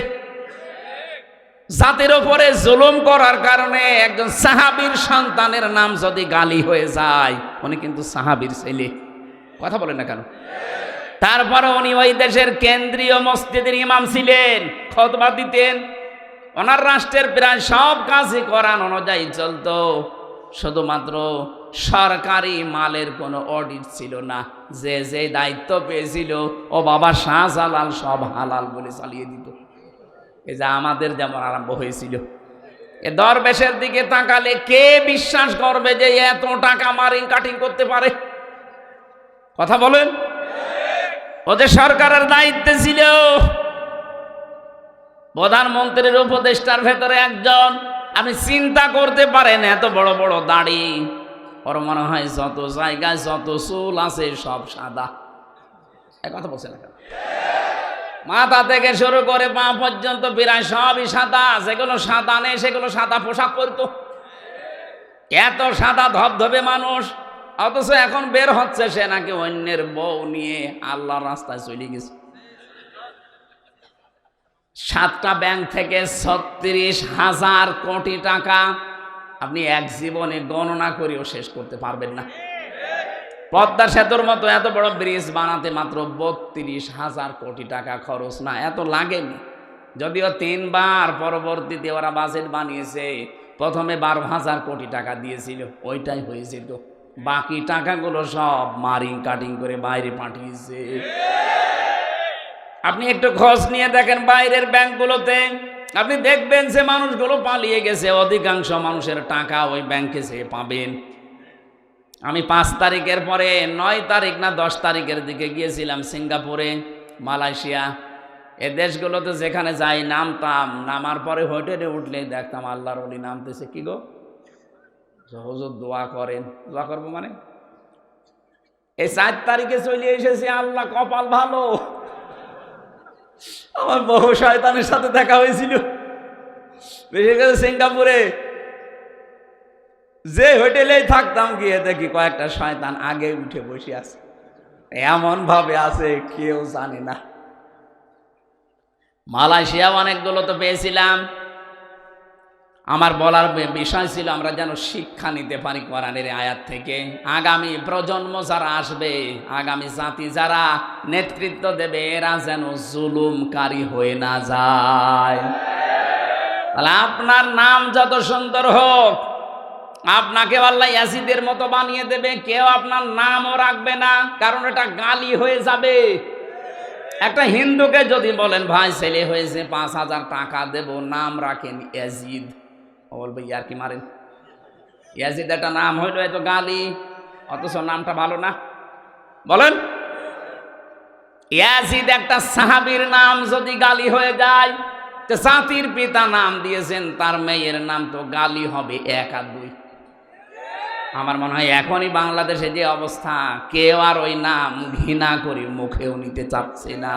জাতির উপরে জুলুম করার কারণে একজন সাহাবীর সন্তানের নাম যদি গালি হয়ে যায়, উনি কিন্তু সাহাবীর ছেলে। কথা বলেন না কেন? তারপরে উনি ওই দেশের কেন্দ্রীয় মসজিদের ইমাম ছিলেন, খুতবা দিতেন। ওনার রাষ্ট্রের প্রায় সব কাজই কোরআন অনুযায়ী চলতো, শুধুমাত্র সরকারি মালের কোনো অডিট ছিল না। যে যে দায়িত্ব পেয়েছিল ও বাবা শাহজালাল সব হালাল বলে চালিয়ে দিত। এই যে আমাদের যেমন আরম্ভ হয়েছিল। এ দরবেশের দিকে তাকালে কে বিশ্বাস করবে যে এত টাকা মারিং কাটিং করতে পারে? কথা বলেন। ও যে সরকারের দায়িত্বে ছিল, প্রধানমন্ত্রীর উপদেষ্টার ভেতরে একজন। আপনি চিন্তা করতে পারেন, এত বড় বড় দাড়ি, ওর মনে হয় যত জায়গায় যত চুল আছে সব সাদা। এক কথা বলছে না, মাথা থেকে শুরু করে পা পর্যন্ত প্রায় সবই সাদা। যেগুলো সাদা নেই সেগুলো সাদা পোশাক পরতো। এত সাদা ধবধবে মানুষ, অথচ এখন বের হচ্ছে সে নাকি অন্যের বউ নিয়ে আল্লাহর রাস্তায় চলে গেছে। 7টা ব্যাংক থেকে 36,000 কোটি টাকা আপনি এক জীবনে গণনা করেও শেষ করতে পারবেন না। পদ্মা সেতুর মতো এত বড় ব্রিজ বানাতে মাত্র 32,000 কোটি টাকা খরচ। না, এত লাগেনি। যদিও 3 বার পরবর্তীতে ওরা বাজেট বানিয়েছে, প্রথমে 12,000 কোটি টাকা দিয়েছিল, ওইটাই হয়েছিল। বাকি টাকাগুলো সব মারিং কাটিং করে বাইরে পাঠিয়েছে। আপনি একটু খোঁজ নিয়ে দেখেন বাইরের ব্যাংকগুলোতে, আপনি দেখবেন যে মানুষগুলো পালিয়ে গেছে। অধিকাংশ মানুষের টাকা ওই ব্যাংকে সে পাবেন। আমি 5 তারিখের পরে 9 তারিখ না 10 তারিখের দিকে গিয়েছিলাম সিঙ্গাপুরে, মালয়েশিয়া। এ দেশগুলোতে যেখানে যাই নামতাম, নামার পরে হোটেলে উঠলে দেখতাম আল্লাহর ওলি নামতেছে। কি গো হুজুর দোয়া করেন। দোয়া করবো মানে? এই 4 তারিখে চলে এসেছি, আল্লাহ কপাল ভালো, আমার বহু শয়তানের সাথে দেখা হয়েছিল। বিশেষ করে সিঙ্গাপুরে যে হোটেলেই থাকতাম, গিয়ে দেখি কয়েকটা শয়তান আগে উঠে বসে আছে, এমন ভাবে আছে কেউ জানে না। মালয়েশিয়া অনেকগুলো তো পেয়েছিলাম। আমার বলার বিষয় ছিল আমরা যেন শিক্ষা নিতে পারি কোরআনের আয়াত থেকে। আগামী প্রজন্ম যারা আসবে, আগামী জাতি যারা নেতৃত্ব দেবে, এরা যেন জুলুমকারী হয়ে না যায়। তাহলে আপনার নাম যত সুন্দর হোক, আপনাকে আল্লাহ ইয়াজিদের মতো বানিয়ে দেবে। কেউ আপনার নামও রাখবে না, কারণ এটা গালি হয়ে যাবে। একটা হিন্দুকে যদি বলেন ভাই ছেলে হয়েছে 5,000 টাকা দেব, নাম রাখেন ইয়াজিদ, বলবে ইয়ার কি মারেন? ইয়াজিদ একটা নাম হইলো এত গালি, অথচ নামটা ভালো না। বলেন, ইয়াজিদ একটা সাহাবীর নাম যদি গালি হয়ে যায়, তো জাতির পিতা নাম দিয়েছেন, তার মেয়ের নাম তো গালি হবে 1 আর 2। আমার মনে হয় এখনই বাংলাদেশে যে অবস্থা, কেউ আর ওই নাম ঘৃণা করি মুখেও নিতে চাচ্ছে না।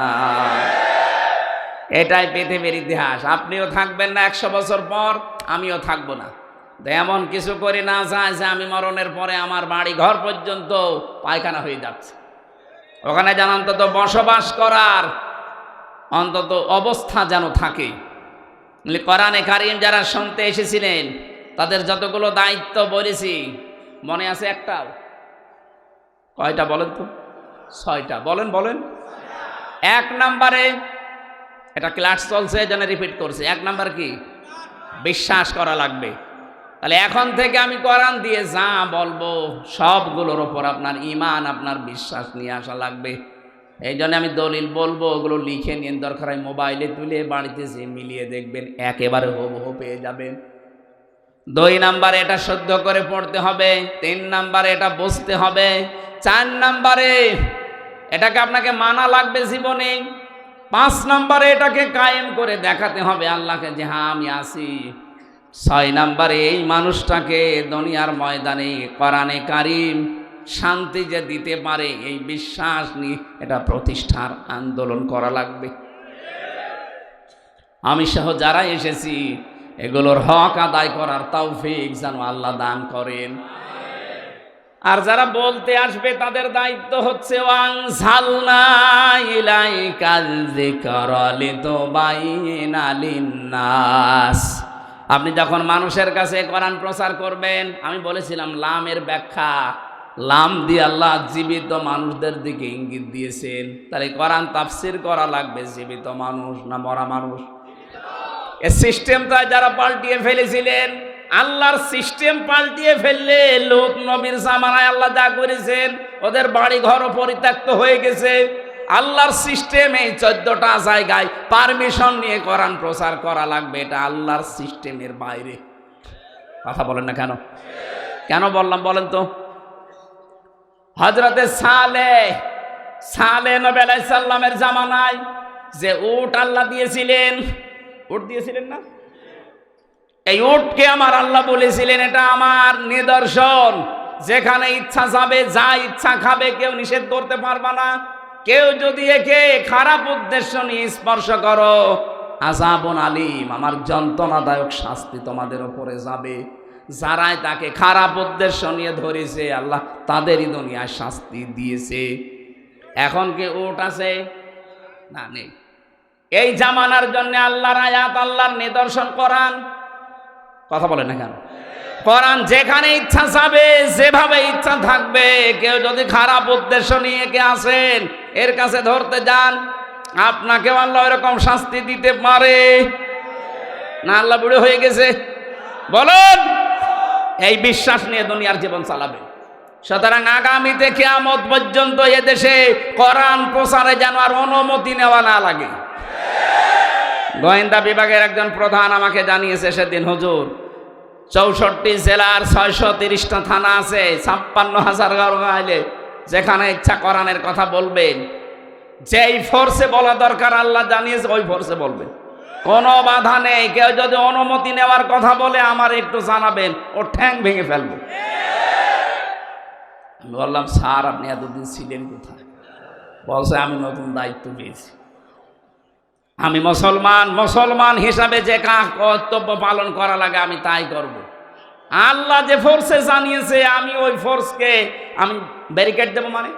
এটাই পৃথিবীর ইতিহাস। আপনিও থাকবেন না 100 বছর পর, আমিও থাকবো না। এমন কিছু করি না যায় যে আমি মরণের পরে আমার বাড়ি ঘর পর্যন্ত পায়খানা হয়ে যাচ্ছে, ওখানে যেন অন্তত বসবাস করার অন্তত অবস্থা যেন থাকে। কোরআনে কারীম যারা শুনতে এসেছিলেন তাদের যতগুলো দায়িত্ব বলেছি, মনে আছে একটাও? কয়টা বলেন তো? 6টা। বলেন বলেন। 1 নম্বরে, এটা ক্লাস চলছে যেন রিপিট করছে, 1 নাম্বার কি? বিশ্বাস করা লাগবে। তাহলে এখন থেকে আমি কোরআন দিয়ে যা বলবো সবগুলোর ওপর আপনার ঈমান, আপনার বিশ্বাস নিয়ে আসা লাগবে। এই জন্য আমি দলিল বলবো, ওগুলো লিখে নিন, দরকার হয় মোবাইলে তুলে বাড়িতে যে মিলিয়ে দেখবেন, একেবারে হুবহু পেয়ে যাবেন। 2 নাম্বারে এটা শুদ্ধ করে পড়তে হবে। 3 নাম্বারে এটা বুঝতে হবে। 4 নাম্বারে এটাকে আপনাকে মানা লাগবে জীবনে। 5 নাম্বারে এটাকে কায়েম করে দেখাতে হবে আল্লাহকে যে হ্যাঁ আমি আছি। 6 নাম্বারে এই মানুষটাকে দুনিয়ার ময়দানে কোরআনে কারীম শান্তি যে দিতে পারে এই বিশ্বাস নিয়ে এটা প্রতিষ্ঠার আন্দোলন করা লাগবে। আমি সহ যারা এসেছি এগুলোর হক আদায় করার তৌফিক যেন আল্লাহ দান করেন। আর যারা বলতে আসবে তাদের দায়িত্ব হচ্ছে ওয়ানজালনা ইলাইকাল যিকরা লিতুবাইয়িনা লিন্নাস। আপনি যখন মানুষের কাছে কোরআন প্রচার করবেন, আমি বলেছিলাম লামের ব্যাখ্যা, লাম দিয়ে আল্লাহ জীবিত মানুষদের দিকে ইঙ্গিত দিয়েছেন। তাহলে কোরআন তাফসির করা লাগবে জীবিত মানুষ না মরা মানুষ? এই সিস্টেমটা যারা পাল্টিয়ে ফেলেছিলেন, আল্লাহর সিস্টেম পাল্টিয়ে ফেললে লূত নবীর জামানায় আল্লাহ যা করেছেন, ওদের বাড়ি ঘরও পরিত্যক্ত হয়ে গেছে। আল্লাহর সিস্টেম এই 14টা জায়গায় পারমিশন নিয়ে কোরআন প্রচার করা লাগবে, এটা আল্লাহর সিস্টেমের বাইরে। কথা বলেন না কেন? কেন বললাম বলেন তো? হযরতে সালেহ নবী আলাইহিস সালামের জামানায় যে উট আল্লাহ দিয়েছিলেন, উট দিয়েছিলেন না? এই উটকে আমার আল্লাহ বলেছিলেন এটা আমার নিদর্শন, যেখানে ইচ্ছা যাবে, যা ইচ্ছা খাবে, কেউ নিষেধ করতে পারবে না। কেউ যদি একে খারাপ উদ্দেশ্য নিয়ে স্পর্শ করো, আযাবুন আলীম, আমার যন্ত্রণাদায়ক শাস্তি তোমাদের উপরে যাবে। যারাই তাকে খারাপ উদ্দেশ্য নিয়ে ধরেছে আল্লাহ তাদেরই দুনিয়ায় শাস্তি দিয়েছে। এখন কি উট আছে? না, নেই। এই জামানার জন্য আল্লাহর আয়াত, আল্লাহর নিদর্শন কোরআন। কথা বলে না কেন? কোরআন যেখানে ইচ্ছা যাবে, যেভাবে ইচ্ছা থাকবে। কেউ যদি খারাপ উদ্দেশ্য নিয়ে কে আসেন, এর কাছে ধরতে যান, আপনাকেও আল্লাহ এরকম শাস্তি দিতে পারে না? আল্লাহ বুড়ো হয়ে গেছে? বলুন। এই বিশ্বাস নিয়ে দুনিয়ার জীবন চালাবে। সুতরাং আগামীতে কিয়ামত পর্যন্ত এদেশে কোরআন প্রচারে যেন আর অনুমতি নেওয়া না লাগে। গোয়েন্দা বিভাগের একজন প্রধান আমাকে জানিয়েছে সেদিন, হুজুর 64 জেলার 630টা থানা আছে, 56,000 গাঁওয়ে, যেখানে ইচ্ছা কোরআনের কথা বলবেন। যেই ফোর্সে বলা দরকার আল্লাহ জানিয়েছে ওই ফোর্সে বলবেন, কোনো বাধা নেই। কেউ যদি অনুমতি নেওয়ার কথা বলে আমার একটু জানাবেন, ও ঠ্যাং ভেঙে ফেলবো। আমি বললাম, স্যার আপনি এতদিন ছিলেন কোথায়? বলছে আমি নতুন দায়িত্ব পেয়েছি। আমি মুসলমান হিসাবে যে কর্তব্য পালন করা লাগে আমি তাই করব। আল্লাহ যে ফোর্সে জানিয়েছে আমি ওই ফোর্সকে আমি ব্যারিকেড দেবো? মানে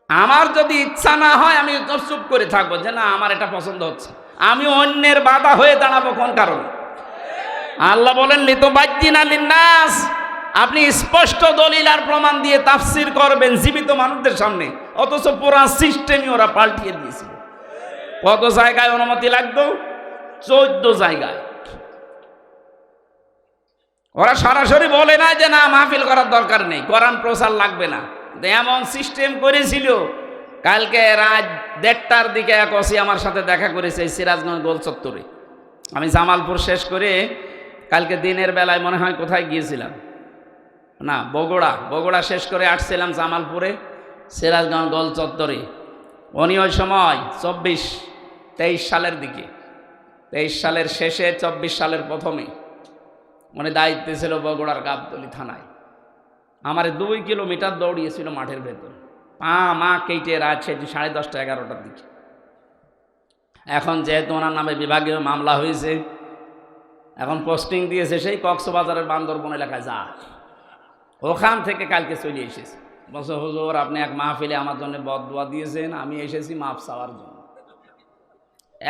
আমার যদি ইচ্ছা না হয় আমি চুপ করে থাকবো যে না আমার এটা পছন্দ হচ্ছে, আমি অন্যের বাধা হয়ে দাঁড়াবো কোন কারণে? আল্লাহ বলেন লিতুবাইয়িনা লিন্নাস, আপনি স্পষ্ট দলিল আর প্রমাণ দিয়ে তাফসীর করবেন জীবিত মানুষদের সামনে, অথচ পুরা সিস্টেমই ওরা পাল্টিয়ে দিয়েছিল। কত জায়গায় অনুমতি লাগতো? 14 জায়গায়। ওরা সরাসরি বলে না যে না মাহফিল করার দরকার নেই, কোরআন প্রচার লাগবে না, এমন সিস্টেম করেছিল। কালকে রাত 1:30টার দিকে এক ওসি আমার সাথে দেখা করেছে সিরাজগঞ্জ গোল চত্বরে। আমি জামালপুর শেষ করে কালকে দিনের বেলায় মনে হয় কোথায় গিয়েছিলাম, না বগুড়া শেষ করে আসছিলাম জামালপুরে সিরাজগঞ্জ গোল চত্বরে। উনি ওই সময় 23 সালের দিকে, 23 সালের শেষে 24 সালের প্রথমে উনি দায়িত্বে ছিল বগুড়ার গাবতলী থানায়। আমার 2 কিলোমিটার দৌড়িয়েছিল মাঠের ভেতর, পা মা কেটে রাত 10:30 11টার দিকে। এখন যেহেতু ওনার নামে বিভাগীয় মামলা হয়েছে, এখন পোস্টিং দিয়েছে সেই কক্সবাজারের বান্দরবন এলাকায়, যা ওখান থেকে কালকে চলে এসেছে। বলছে হুজুর আপনি এক মাহফিলে আমার জন্য বদদুয়া দিয়েছেন, আমি এসেছি মাফ চাওয়ার জন্য।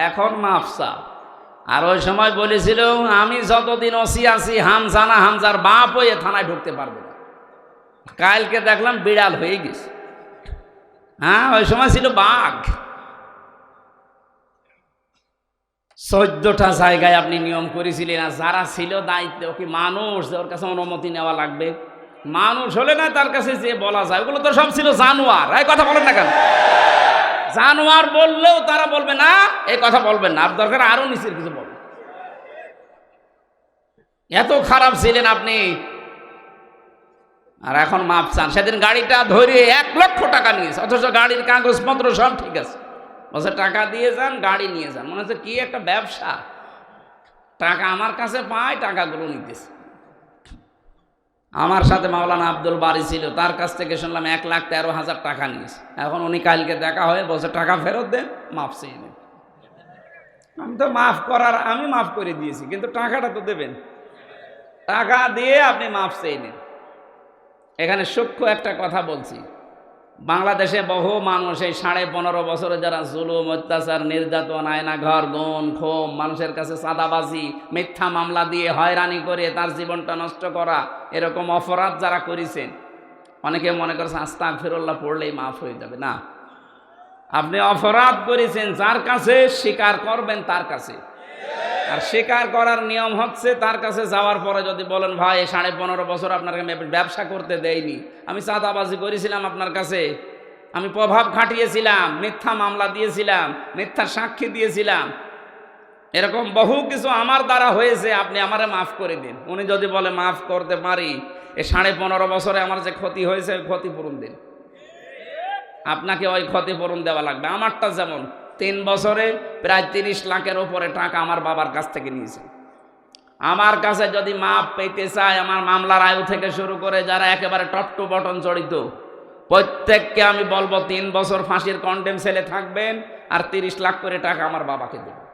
এখন মাফ চাও। আর ওই সময় বলেছিল আমি যতদিন ওসি আছি হামজানা হামজার বাপ হয়ে থানায় ঢুকতে পারবে না। কালকে দেখলাম বিড়াল হয়ে গেছে। হ্যাঁ, ওই সময় ছিল বাঘ। 14টা জায়গায় আপনি নিয়ম করেছিলেন, আর যারা ছিল দায়িত্ব কি মানুষ, ওর কাছে অনুমতি নেওয়া লাগবে। মানুষ হলে না তার কাছে যে বলা যায়, ওগুলো তো সব ছিল জানোয়ার। এই কথা বলেন না কেন? জানোয়ার বললেও তারা বলবে না, এই কথা বলবেন না, আর দরকার আরো নিচের কিছু বলবেন। এত খারাপ ছিলেন আপনি। আর এখন মাপ চান। সেদিন গাড়িটা ধরে 1 লক্ষ টাকা নিয়েছে, অথচ গাড়ির কাগজপত্র সব ঠিক আছে। বলছে টাকা দিয়ে যান, গাড়ি নিয়ে যান। মনে হচ্ছে কি একটা ব্যবসা, টাকা আমার কাছে পায়, টাকাগুলো নিতেছে। আমার সাথে মাওলানা আব্দুল বারি ছিল, তার কাছ থেকে শুনলাম 1,13,000 টাকা নিয়েছে। এখন উনি কালকে দেখা হয়ে বলছে টাকা ফেরত দেন, মাফ চেয়ে নেন। আমি তো মাফ করার, আমি মাফ করে দিয়েছি, কিন্তু টাকাটা তো দেবেন। টাকা দিয়ে আপনি মাফ চেয়ে নেন। এখানে সূক্ষ্ম একটা কথা বলছি, বাংলাদেশে বহু মানুষ এই 15.5 বছরে যারা জুলুম, অত্যাচার, নির্যাতন, আয়নাঘর, গুণ, খুন, মানুষের কাছে চাঁদাবাজি, মিথ্যা মামলা দিয়ে হয়রানি করে তার জীবনটা নষ্ট করা, এরকম অপরাধ যারা করেছেন, অনেকে মনে করছে আস্তাগফিরুল্লাহ পড়লেই মাফ হয়ে যাবে। না, আপনি অপরাধ করেছেন, যার কাছে স্বীকার করবেন তার কাছে। আর স্বীকার করার নিয়ম হচ্ছে তার কাছে যাওয়ার পরে যদি বলেন ভাই 15.5 বছর আপনাকে ব্যবসা করতে দেয়নি, আমি চাঁদাবাজি করেছিলাম আপনার কাছে, আমি প্রভাব খাটিয়েছিলাম, মিথ্যা মামলা দিয়েছিলাম, মিথ্যা সাক্ষী দিয়েছিলাম, এরকম বহু কিছু আমার দ্বারা হয়েছে, আপনি আমারে মাফ করে দিন। উনি যদি বলে মাফ করতে পারি, এই 15.5 বছরে আমার যে ক্ষতি হয়েছে ওই ক্ষতিপূরণ দিন। আপনাকে ওই ক্ষতিপূরণ দেওয়া লাগবে। আমারটা যেমন 3 বছরে প্রায় 30 লাখের উপরে টাকা আমার বাবার কাছ থেকে নিয়েছে। আমার কাছে যদি মাপ পেতে চায়, আমার মামলার আয়ু থেকে শুরু করে যারা একেবারে টপ টু বটন জড়িত, প্রত্যেককে আমি বলবো 3 বছর ফাঁসির কন্ডেম সেলে থাকবেন, আর 30 লাখ করে টাকা আমার বাবাকে দেবেন,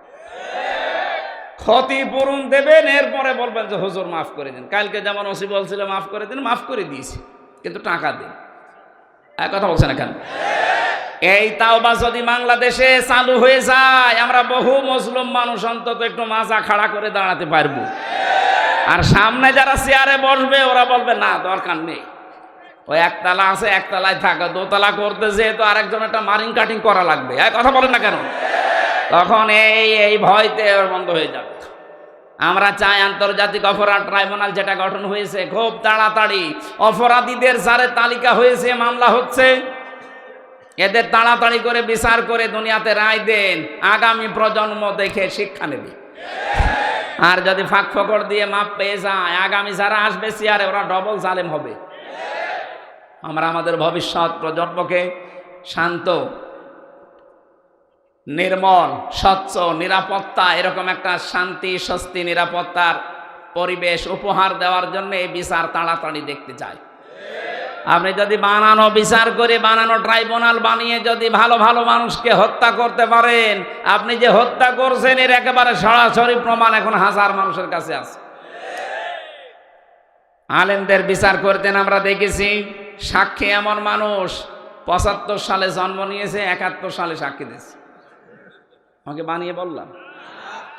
ক্ষতিপূরণ দেবেন। এরপরে বলবেন যে হুজুর মাফ করে দিন। কালকে যেমন ওসি বলছিল মাফ করে দিন, মাফ করে দিয়েছি, কিন্তু টাকা দিন। এক কথা বলছেন এখানে। এই তাওবা যদি বাংলাদেশে চালু হয়ে যায়, আমরা বহু মুসলিম মানুষ অন্তত একটু মাজা খাড়া করে দাঁড়াতে পারবো। আর সামনে যারা চেয়ারে বসবে ওরা বলবে না দরকার নেই, ওই একতলা আছে একতলায় থাকা, দোতলা করতে যেহেতু আরেকজন একটা মারিং কাটিং করা লাগবে। এক কথা বলেন না কেন? তখন এই ভয়তে বন্ধ হয়ে যাবে। আমরা চাই আন্তর্জাতিক অপরাধ ট্রাইব্যুনাল যেটা গঠন হয়েছে, খুব তাড়াতাড়ি অপরাধীদের যারে তালিকা হয়েছে, মামলা হচ্ছে, এদের তাড়াতাড়ি করে বিচার করে দুনিয়াতে রায় দেন, আগামী প্রজন্ম দেখে শিক্ষা নেবে। আর যদি ফাঁক ফকর দিয়ে মাপ পেয়ে যায়, আগামী যারা আসবে চেয়ারে ওরা ডবল জালেম হবে। আমরা আমাদের ভবিষ্যৎ প্রজন্মকে শান্ত, নির্মল, স্বচ্ছ, নিরাপত্তা, এরকম একটা শান্তি, স্বস্তি, নিরাপত্তার পরিবেশ উপহার দেওয়ার জন্য এই বিচার তাড়াতাড়ি দেখতে চাই। আপনি যদি বানানো বিচার করে, বানানো ট্রাইব্যুনাল বানিয়ে যদি ভালো ভালো মানুষকে হত্যা করতে পারেন, আপনি যে হত্যা করছেন এর একেবারে সরাসরি প্রমাণ এখন হাজার মানুষের কাছে আছে। আলেমদের বিচার করতেন আমরা দেখেছি, সাক্ষী এমন মানুষ 75 সালে জন্ম নিয়েছে, 71 সালে সাক্ষী দিয়েছে। আমাকে বানিয়ে বললাম,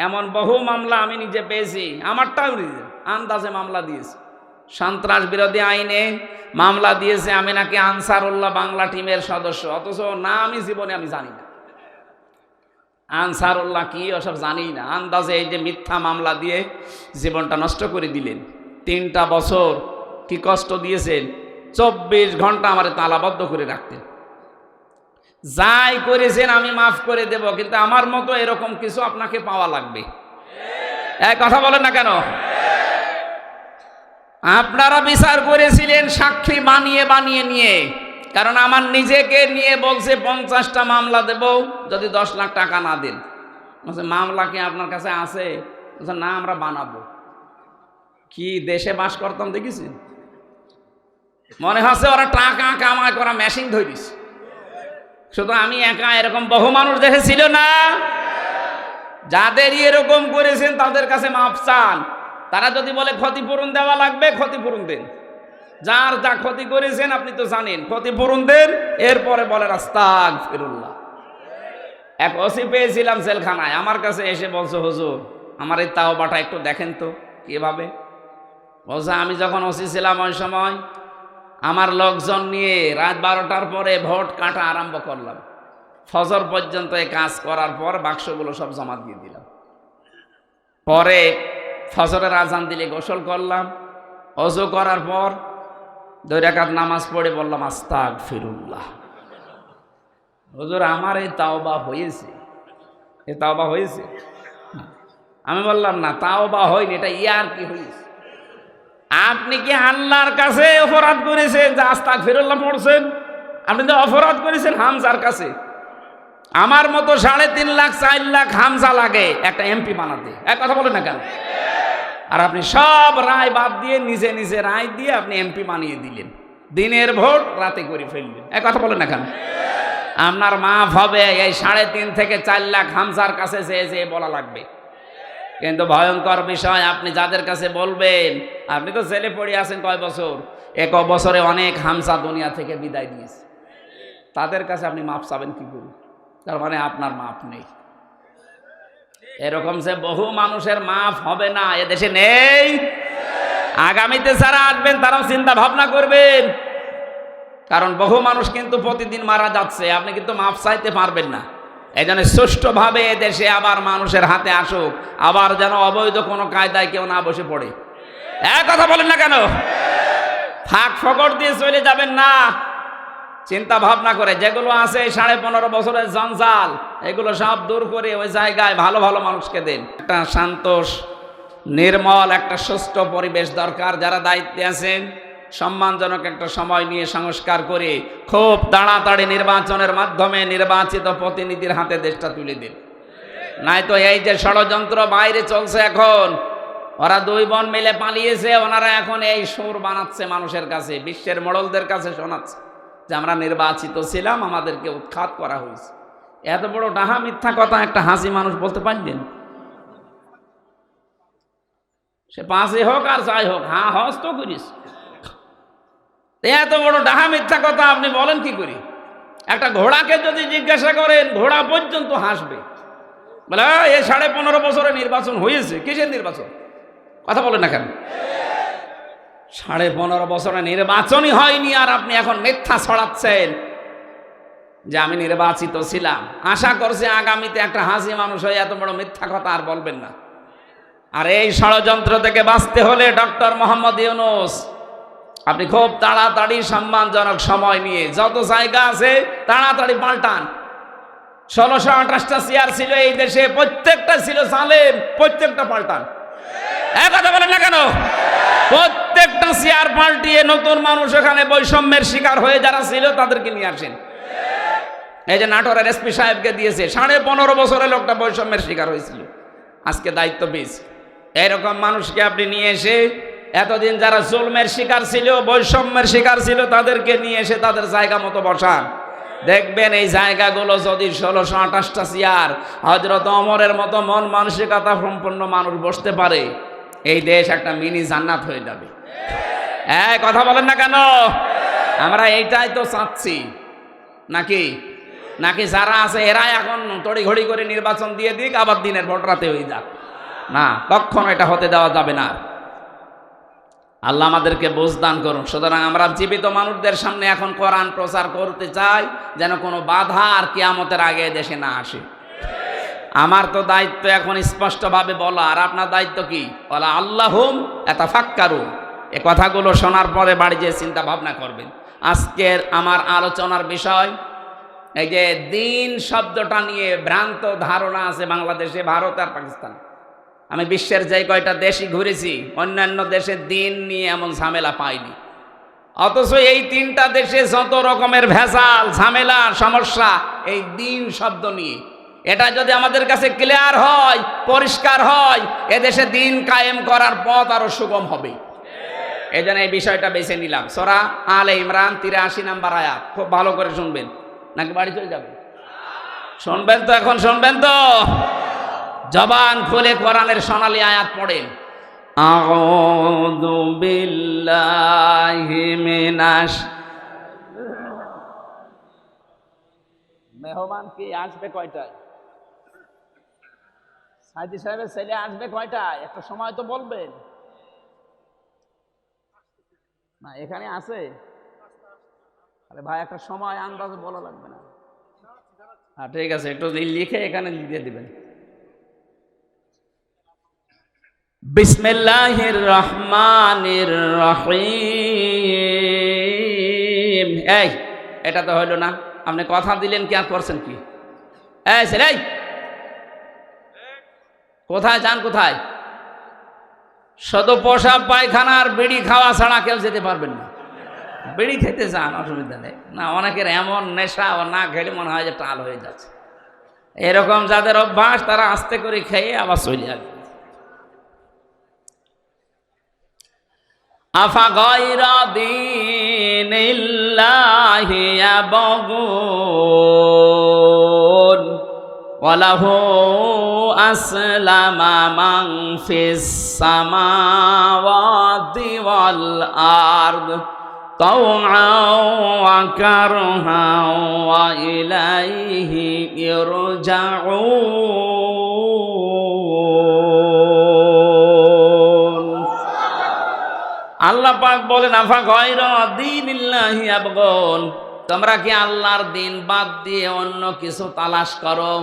এমন বহু মামলা আমি নিজে পেয়েছি, আমারটাও নিজে আন্দাজে মামলা দিয়েছি। সন্ত্রাস বিরোধী আইনে মামলা দিয়েছে, আমি নাকি আনসারুল্লাহ বাংলা টিমের সদস্য, অথচ না আমি জীবনে আমি জানি না আনসারুল্লাহ কি, ওসব জানি না। আন্দাজে এই যে মিথ্যা মামলা দিয়ে জীবনটা নষ্ট করে দিলেন। 3টা বছর কি কষ্ট দিয়েছেন, 24 ঘন্টা আমার তালাবদ্ধ করে রাখতেন। যাই করেছেন আমি মাফ করে দেব, কিন্তু আমার মতো এরকম কিছু আপনাকে পাওয়া লাগবে। এক কথা বলেন না কেন? আপনারা বিচার করেছিলেন সাক্ষী বানিয়ে বানিয়ে নিয়ে, কারণ আমার নিজেকে নিয়ে বলছে 50টা মামলা দেব যদি 10 লাখ টাকা না দেন। মামলা কি আপনার কাছে আছে? না, আমরা বানাবো। কি দেশে বাস করতাম দেখেছেন? মনে হচ্ছে ওরা টাকা কামাই করা মেশিন ধরিস। শুধু আমি একা, এরকম বহু মানুষ দেখেছিল না? যাদের এরকম করেছেন তাদের কাছে মাপ চান। তারা যদি বলে ক্ষতিপূরণ দেওয়া লাগবে, ক্ষতিপূরণ দেন। যার যা ক্ষতি করেছেন আপনি তো জানেন, ক্ষতিপূরণ দেন। এরপরে বলেন আস্তাগফিরুল্লাহ। এক ওসি পেয়েছিলাম জেলখানায়, আমার কাছে এসে বলছে, হুজুর আমার এই তাওবাটা একটু দেখেন তো কিভাবে। বলছে আমি যখন ওসি ছিলাম ওই সময় আমার লোকজন নিয়ে রাত 12টার পরে ভোট কাটা আরম্ভ করলাম। ফজর পর্যন্ত এই কাজ করার পর বাক্সগুলো সব জমা দিয়ে দিলাম। পরে ফজরের আজান দিলে গোসল করলাম, ওযু করার পর 2 রাকাত নামাজ পড়ে বললাম আস্তাগফিরুল্লাহ। হুজুর আমার এই তাওবা হয়েছে, এই তাওবা হয়েছে। আমি বললাম না, তাওবা হয়নি, এটা ইয়ার কি হয়েছে। আপনি কি আল্লাহর কাছে অপরাধ করেছেন যে আস্তাগফিরুল্লাহ পড়ছেন? আপনি তো অপরাধ করেছেন হামজার কাছে। আমার মতো 3.5 লাখ 4 লাখ হামজা লাগে একটা এমপি বানাতে, এক কথা বলেন না কেন? আর আপনি সব রায় বাদ দিয়ে নিজে নিজে রায় দিয়ে আপনি এমপি বানিয়ে দিলেন। দিনের ভোট রাতে করে ফেললেন, এক কথা বলেন না কেন? আপনার মাফ হবে এই 3.5 থেকে 4 লাখ হামজার কাছে যে বলা লাগবে। কিন্তু ভয়ঙ্কর বিষয়, আপনি যাদের কাছে বলবেন, আপনি তো জেলে পড়ে আছেন কয় বছর, 1 বছরে অনেক হামজা দুনিয়া থেকে বিদায় নিয়েছে। তাদের কাছে আপনি মাপ চাবেন কি করে? তার মানে আপনার মাপ নেই। এরকম যে বহু মানুষের মাফ হবে না এদেশে নেই। আগামীতে যারা আসবেন তারাও চিন্তা ভাবনা করবেন, কারণ বহু মানুষ কিন্তু প্রতিদিন মারা যাচ্ছে। আপনি কিন্তু মাফ চাইতে পারবেন না। এই জন্য সুষ্ঠুভাবে এদেশে আবার মানুষের হাতে আসুক, আবার যেন অবৈধ কোনো কায়দায় কেউ না বসে পড়ে। এক কথা বলেন না কেন? ফাঁক ফকর দিয়ে চলে যাবেন না। চিন্তা ভাবনা করে যেগুলো আছে 15.5 বছরের জঞ্জাল, এগুলো সব দূর করে ওই জায়গায় ভালো ভালো মানুষকে দেন। একটা শান্ত নির্মল একটা সুস্থ পরিবেশ দরকার। যারা দায়িত্বে আছেন সম্মানজনক একটা সময় নিয়ে সংস্কার করে খুব তাড়াতাড়ি নির্বাচনের মাধ্যমে নির্বাচিত প্রতিনিধির হাতে দেশটা তুলে দিন। নাই তো এই যে ষড়যন্ত্র বাইরে চলছে এখন, ওরা 2 বোন মিলে পালিয়েছে, ওনারা এখন এই সুর বানাচ্ছে মানুষের কাছে, বিশ্বের মোড়লদের কাছে শোনাচ্ছে যে আমরা নির্বাচিত ছিলাম, আমাদেরকে উৎখাত করা হয়েছে। এত বড় ডাহা মিথ্যা কথা একটা হাসি মানুষ বলতে পারলেন? সে 5 হোক আর যাই হোক, হ্যাঁ হস তো করিস। এত বড় ডাহা মিথ্যা কথা আপনি বলেন কি করি? একটা ঘোড়াকে যদি জিজ্ঞাসা করেন, ঘোড়া পর্যন্ত হাসবে, বলে এই 15.5 বছরে নির্বাচন হয়েছে। কিসের নির্বাচন? কথা বলেন না কেন? 15.5 বছরে নির্বাচনই হয়নি, আর আপনি এখন মিথ্যা ছড়াচ্ছেন যে আমি নির্বাচিত ছিলাম। আশা করছি আগামীতে একটা হাসি মানুষ হয়ে এত বড় মিথ্যা কথা আর বলবেন না। আর এই ষড়যন্ত্র থেকে বাঁচতে হলে ডক্টর মোহাম্মদ ইউনূস আপনি খুব তাড়াতাড়ি সম্মানজনক সময় নিয়ে যত জায়গা আছে তাড়াতাড়ি পাল্টান। 1628টা চেয়ার ছিল এই দেশে, প্রত্যেকটা ছিল জালেম, প্রত্যেকটা পাল্টান। এক কথা বলেন না কেন? প্রত্যেকটা চেয়ার পাল্টিয়ে নতুন মানুষ এখানে বৈষম্যের শিকার হয়ে যারা ছিল তাদেরকে নিয়ে আসেন। এই যে নাটোরের এসপি সাহেবকে দিয়েছে, 15.5 বছরে লোকটা বৈষম্যের শিকার হয়েছিল, আজকে দায়িত্ব পেয়েছে। এরকম মানুষকে আপনি নিয়ে এসে এতদিন যারা জুলমের শিকার ছিল, বৈষম্যের শিকার ছিল, তাদেরকে নিয়ে এসে তাদের জায়গা মতো বসান। দেখবেন এই জায়গাগুলো যদি 1628টা চেয়ার হযরত ওমরের মতো মন মানসিকতা সম্পন্ন মানুষ বসতে পারে, এই দেশ একটা মিনি জান্নাত হয়ে যাবে। কথা বলেন না কেন? আমরা এইটাই তো চাচ্ছি, নাকি নাকি যারা আছে এরা এখন তড়িঘড়ি করে নির্বাচন দিয়ে দিক, আবার দিনের ভোট রাতে হয়ে যাক? না, কখনো এটা হতে দেওয়া যাবে না। আল্লাহ আমাদেরকে বুঝদান করুন। সুতরাং আমরা জীবিত মানুষদের সামনে এখন কোরআন প্রচার করতে চাই, যেন কোনো বাধা আর কিয়ামতের আগে দেশে না আসে। আমার তো দায়িত্ব এখন স্পষ্টভাবে বলা, আর আপনার দায়িত্ব কি? বলা আল্লাহুম ইয়াতাফাক্কারুন। এই কথাগুলো শোনার পরে বাড়ি যেয়ে চিন্তা ভাবনা করবেন। আজকের আমার আলোচনার বিষয় এই যে দিন শব্দটা নিয়ে ভ্রান্ত ধারণা আছে বাংলাদেশে, ভারত আর পাকিস্তান। আমি বিশ্বের যে কয়টা দেশই ঘুরেছি, অন্যান্য দেশে দিন নিয়ে এমন ঝামেলা পাইনি। অথচ এই 3টা দেশে যত রকমের ভেজাল, ঝামেলা, সমস্যা এই দিন শব্দ নিয়ে। এটা যদি আমাদের কাছে ক্লিয়ার হয়, পরিষ্কার হয়, এদেশে দিন কায়েম করার পথ আরো সুগম হবে। এই জন্য এই বিষয়টা বেছে নিলাম। সূরা আলে ইমরান 83 নম্বর আয়াত, খুব ভালো করে শুনবেন, নাকি বাড়ি চলে যাবেন? শুনবেন তো, এখন শুনবেন তো, জবান খুলে কোরআনের সোনালী আয়াত পড়েন। আউযু বিল্লাহি মিনাশ, মেহমান কি আসবে কয়টায়? সাইদি সাহেবের ছেলে আসবে কয়টায়? একটা সময় তো বলবেন না, এখানে আছে। আরে ভাই, একটা সময় আন্দাজ বলা লাগবে না? হ্যাঁ ঠিক আছে, একটু লিখে এখানে দিয়ে দিবেন। বিসমিল্লাহির রহমানির রহিম। এই এটা তো হইল না, আপনি কথা দিলেন কি আর করছেন কি? এই ছেলে, কোথায় যান? কোথায়? শুধু পোশাক পায়খানার বিড়ি খাওয়া ছাড়া কেউ যেতে পারবেন না। বিড়ি খেতে যান, অসুবিধা নেই না। অনেকের এমন নেশা, ও না খেলে মনে হয় যে টাল হয়ে যাচ্ছে। এরকম যাদের অভ্যাস, তারা আস্তে করে খেয়ে আবার চলে আসবে। আফা গায়রা দীনিল্লাহি ইয়াবগুন ওয়ালাহু আসলামা মান ফিস সামাওয়াতি ওয়াল আরদ তাওআন ওয়া কারহান ওয়া ইলাইহি ইরজাউন। আল্লাহ পাক বলেন, আফা গায়রা দীনিল্লাহি ইয়াবগুন, তোমরা কি আল্লাহর দিন বাদ দিয়ে অন্য কিছু তালাশ করো?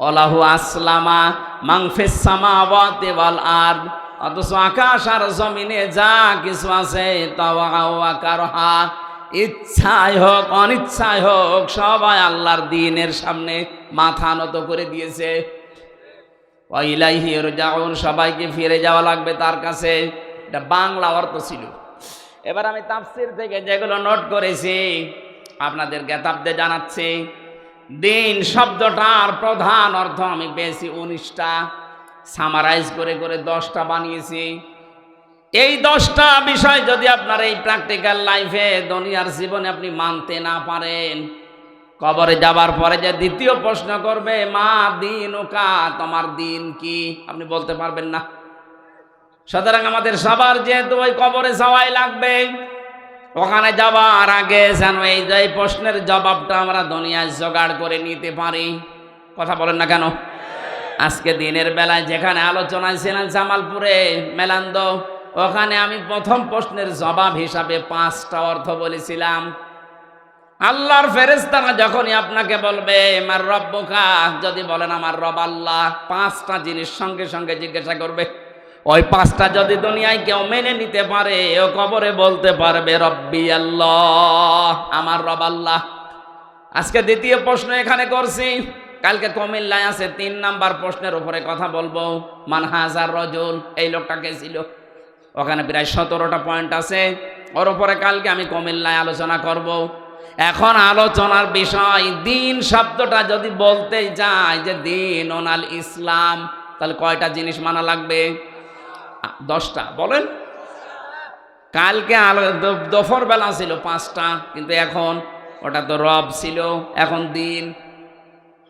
ওয়ালাহু আসলামা মান ফিস সামাওয়াতি ওয়াল আরদ, অথচ আকাশ আর জমিনে যা কিছু আছে, তাওআন ওয়া কারহা, ইচ্ছায় হোক অনিচ্ছায় হোক, সবাই আল্লাহর দ্বীনের সামনে মাথা নত করে দিয়েছে। ওয়া ইলাইহি ইরজাউন, সবাইকে ফিরে যাওয়া লাগবে তার কাছে। এটা বাংলা অর্থ ছিল। এবার আমি তাফসীর থেকে যেগুলো নোট করেছি আপনাদের জ্ঞাতাব্দে জানাচ্ছি। দিন শব্দটার প্রধান অর্থ আমি পেয়েছি 19টা, সামারাইজ করে করে 10টা বানিয়েছি। এই 10টা বিষয় যদি আপনার এই প্র্যাকটিক্যাল লাইফে, দুনিয়ার জীবনে আপনি মানতে না পারেন, কবরে যাবার পরে যে দ্বিতীয় প্রশ্ন করবে, মা দীনুকা, তোমার দিন কি, আপনি বলতে পারবেন না। সুতরাং আমাদের সবার যেহেতু ওই কবরে যাওয়াই লাগবে, ওখানে যাওয়ার আগে যেন এই যে প্রশ্নের জবাবটা আমরা দুনিয়ায় জোগাড় করে নিতে পারি। কথা বলেন না কেন? আজকে দিনের বেলায় যেখানে আলোচনায় ছিলেন জামালপুরে মেলান্দ, ওখানে আমি প্রথম প্রশ্নের জবাব হিসাবে 5টা অর্থ বলেছিলাম। আল্লাহর ফেরেশতারা যখনই আপনাকে বলবে আমার রব্বুকা, যদি বলেন আমার রব আল্লাহ, 5টা জিনিস সঙ্গে সঙ্গে জিজ্ঞাসা করবে। ওই 5টা যদি দুনিয়ায় কেউ মেনে নিতে পারে, ও কবরে বলতে পারবে রব্বি আল্লাহ, আমার রব আল্লাহ। আজকে দ্বিতীয় প্রশ্ন এখানে করছি, কালকে কুমিল্লায় আছে 3 নাম্বার প্রশ্নের উপরে কথা বলবো। মান হাজার রজুল, এই লোকটা কে ছিল? ওখানে প্রায় 17টা পয়েন্ট আছে, ওর উপরে কালকে আমি কুমিল্লায় আলোচনা করব। এখন আলোচনার বিষয়, দিন শব্দটা যদি বলতে যায় যে দিন ওনাল ইসলাম, তাহলে কয়টা জিনিস মানা লাগবে? 10টা। বলেন, কালকে দুপুর বেলা ছিল 5টা, কিন্তু এখন ওটা তো রব ছিল, এখন দিন।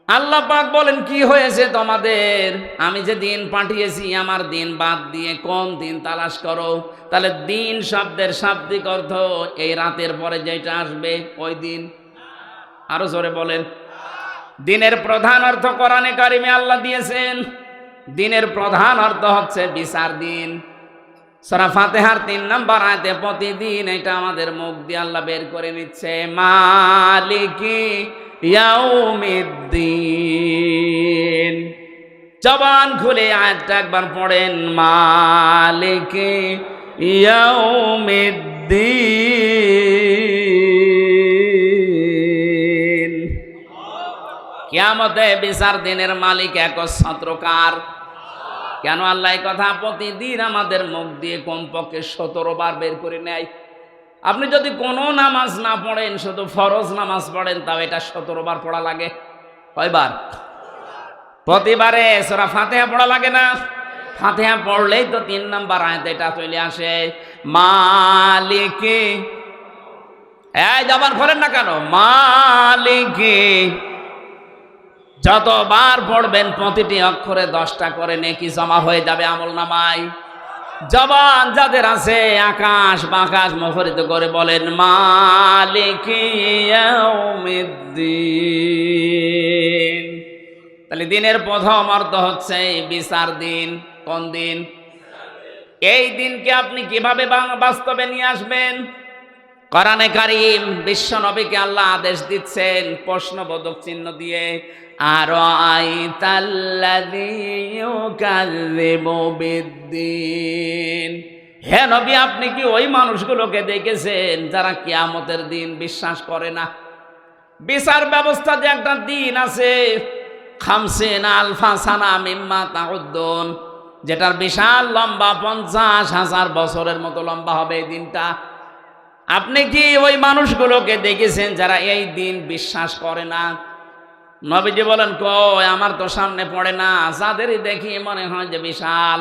আল্লাহ পাক বলেন, কি হয়েছে তোমাদের? আমি যে দিন পাঠিয়েছি, আমার দিন বাদ দিয়ে কোন দিন তালাশ করো? তাহলে দিন শব্দের শাব্দিক অর্থ এই রাতের পরে যেটা আসবে ওই দিন। আরো জোরে বলেন। দিনের প্রধান অর্থ কোরআনে কারিমে আল্লাহ দিয়েছেন। দিনের প্রধান অর্থ হচ্ছে বিচার দিন। সূরা ফাতিহার 3 নম্বর আয়াতে প্রতিদিন এটা আমাদের মুখ দিয়ে আল্লাহ বের করে নিচ্ছে, মালিকি ইয়াউমিদ্দিন। জবান খুলে আয়াতটা একবার পড়েন, মালিকি ইয়াউমিদ্দিন। কিয়ামতে বিচার দিনের মালিক একচ্ছত্র কার? কেন আল্লাহ এই কথা প্রতিদিন আমাদের মুখ দিয়ে কমপক্ষে 17 বার বের করে নেয়? আপনি যদি কোনো নামাজ না পড়েন, শুধু ফরজ নামাজ পড়েন, তাও এটা 17 বার পড়া লাগে। কয়বার? প্রতিবারে সূরা ফাতিহা পড়া লাগে না? ফাতিহা পড়লেই তো 3 নাম্বার আয়াত এটা চলে আসে, মালিকি। এই জবান খোলেন না কেন? মালিকি। যতবার পড়বেন প্রতিটি অক্ষরে 10টা করে নেকি জমা হয়ে যাবে আমলনামায়। জবান যাদের আছে আকাশ বাকাশ মুখরিত করে বলেন মালিকি ইয়াউমিদ্দিন। তাহলে দিনের প্রথম অর্থ হচ্ছে বিচার দিন। কোন দিন? এই দিনকে আপনি কিভাবে বাস্তবে নিয়ে আসবেন? কোরআনে কারীম বিশ্ব নবীকে আল্লাহ আদেশ দিচ্ছেন প্রশ্নবোধক চিহ্ন দিয়ে, আর আইতাল্লাযী ইউকাযযিবু বিদ্দিন। হে নবী, আপনি কি ওই মানুষগুলোকে দেখেছেন যারা কিয়ামতের দিন বিশ্বাস করে না? বিচার ব্যবস্থা যে একটা দিন আছে, 50 আলফা সানা মিম্মা তাউদ্দুন, যেটার বিশাল লম্বা 50,000 বছরের মতো লম্বা হবে এই দিনটা। আপনি কি ওই মানুষগুলোকে দেখেছেন যারা এই দিন বিশ্বাস করে না? নবীজি বলেন, কই, আমার তো সামনে পড়ে না। যাদেরই দেখি মনে হয় যে বিশাল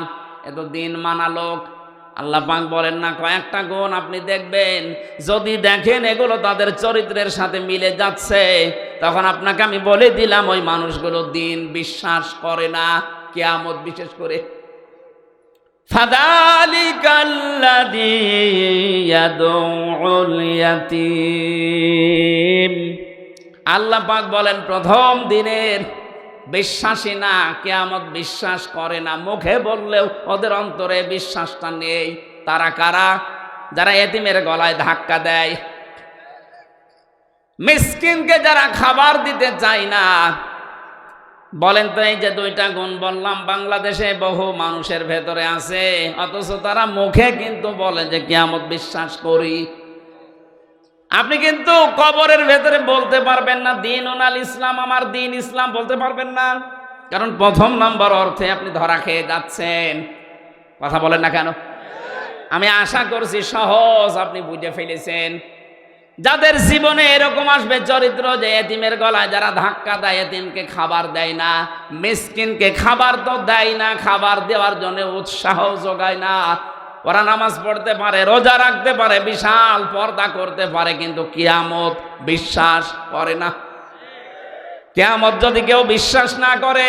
এত দিন মানা লোক। আল্লাহ পাক বলেন না, কয়েকটা গুণ আপনি দেখবেন, যদি দেখেন এগুলো তাদের চরিত্রের সাথে মিলে যাচ্ছে, তখন আপনাকে আমি বলে দিলাম ওই মানুষগুলো দিন বিশ্বাস করে না, কিয়ামত বিশেষ করে। ফাযালিকাল্লাযী ইয়াদউল ইয়াতীম। আল্লাহ পাক বলেন প্রথম দিনের বিশ্বাসী না, কিয়ামত বিশ্বাস করে না। মুখে বললেও ওদের অন্তরে বিশ্বাসটা নেই। তারা কারা? যারা এতিমের গলায় ধাক্কা দেয়, মিসকিনকে যারা খাবার দিতে চায় না। বলেন তো, এই যে 2টা গুণ বললাম বাংলাদেশে বহু মানুষের ভেতরে আছে, অথচ তারা মুখে কিন্তু বলে যে কিয়ামত বিশ্বাস করি। আপনি কিন্তু কবরের ভেতরে বলতে পারবেন না দীনুল ইসলাম, আমার দিন ইসলাম বলতে পারবেন না, কারণ প্রথম নম্বর অর্থে আপনি ধরা খেয়ে যাচ্ছেন। কথা বলেন না কেন? আমি আশা করছি সহজ আপনি বুঝে ফেলেছেন। যাদের জীবনে এরকম আসবে চরিত্র যে এতিমের গলায় যারা ধাক্কা দেয়, এতিমকে খাবার দেয় না, মিসকিনকে খাবার তো দেয় না, খাবার দেওয়ার জন্য উৎসাহ যোগায় না। ওরা নামাজ পড়তে পারে, রোজা রাখতে পারে, বিশাল পর্দা করতে পারে, কিন্তু কিয়ামত বিশ্বাস করে না। কিয়ামত যদি কেউ বিশ্বাস না করে,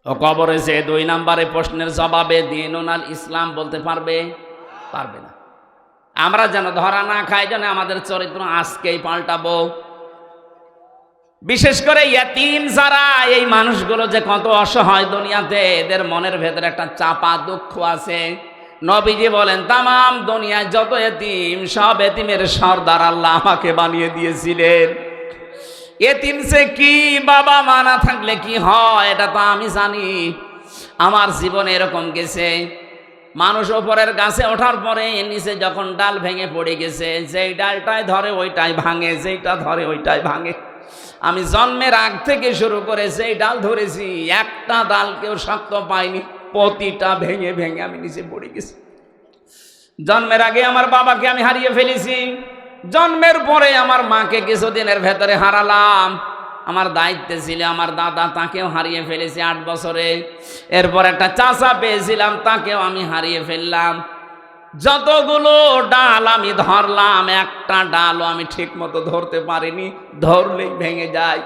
ও কবরে যে 2 নম্বরে প্রশ্নের জবাবে দীনুল ইসলাম বলতে পারবে না। আমরা যেন ধরা না খাই, যেন আমাদের চরিত্র আজকেই পাল্টাবো। বিশেষ করে ইয়তীম যারা, এই মানুষগুলো যে কত অসহায় দুনিয়াতে, এদের মনের ভেতরে একটা চাপা দুঃখ আছে। নবীজি বলেন তামাম দুনিয়ায় যত এতিম, সব এতিমের সর্দার আল্লাহ আমাকে বানিয়ে দিয়েছিলেন। এতিম সে কি, বাবা মা না থাকলে কি হয় এটা তো আমি জানি। আমার জীবনে এরকম গেছে, মানুষ ওপরের গাছে ওঠার পরে নিচে যখন ডাল ভেঙে পড়ে গেছে, যেই ডালটাই ধরে ওইটাই ভাঙে, যেইটা ধরে ওইটাই ভাঙে। আমি জন্মের আগ থেকে শুরু করে যেই ডাল ধরেছি, একটা ডাল কেউ শক্ত পাইনি, প্রতিটা ভেঙে ভেঙে আমি নিচে পড়ে গেছি। জন্মের আগে আমার বাবাকে আমি হারিয়ে ফেলেছি, জন্মের পরে আমার মাকে কিছুদিনের ভেতরে হারালাম। আমার দায়িত্বে ছিল আমার দাদা, তাকেও হারিয়ে ফেলেছি 8 বছরে। এরপর একটা চাচা পেয়েছিলাম, তাকেও আমি হারিয়ে ফেললাম। যতগুলো ডাল আমি ধরলাম, একটা ডালও আমি ঠিক মতো ধরতে পারিনি, ধরলেই ভেঙে যায়।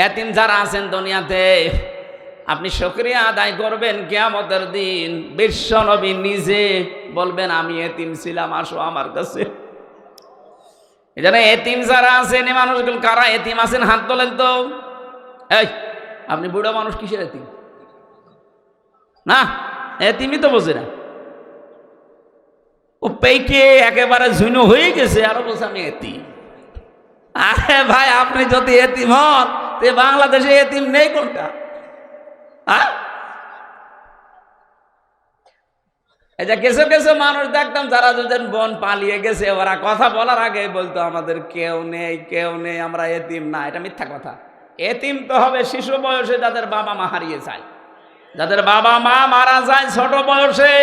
এতিম যারা আছেন দুনিয়াতে, আপনি শুকরিয়া আদায় করবেন কিয়ামতের দিন। বিশ্ব নবী নিজে বলবেন আমি এতিম ছিলাম, আসো আমার কাছে। এজন্য এতিম যারা আছেন, এই মানুষগুলো কারা এতিম আছেন হাত তোলেন তো। এই আপনি বুড়ো মানুষ, কিসের এতিম? না, এতিমই তো বোঝে না। ও পেকে একেবারে ঝুনো হয়ে গেছে, আরো বলছে আমি এতিম। আরে ভাই, আপনি যদি এতিম হন, তে বাংলাদেশে এতিম নেই কোনটা? এই যে কিছু কিছু মানুষ দেখতাম যারা দুজন বোন পালিয়ে গেছে, ওরা কথা বলার আগে বলতো আমাদের কেউ নেই, কেউ নেই, আমরা এতিম না। এটা মিথ্যা কথা। এতিম তো হবে শিশু বয়সে, যাদের বাবা মা হারিয়ে যায়, যাদের বাবা মা মারা যায় ছোট বয়সে।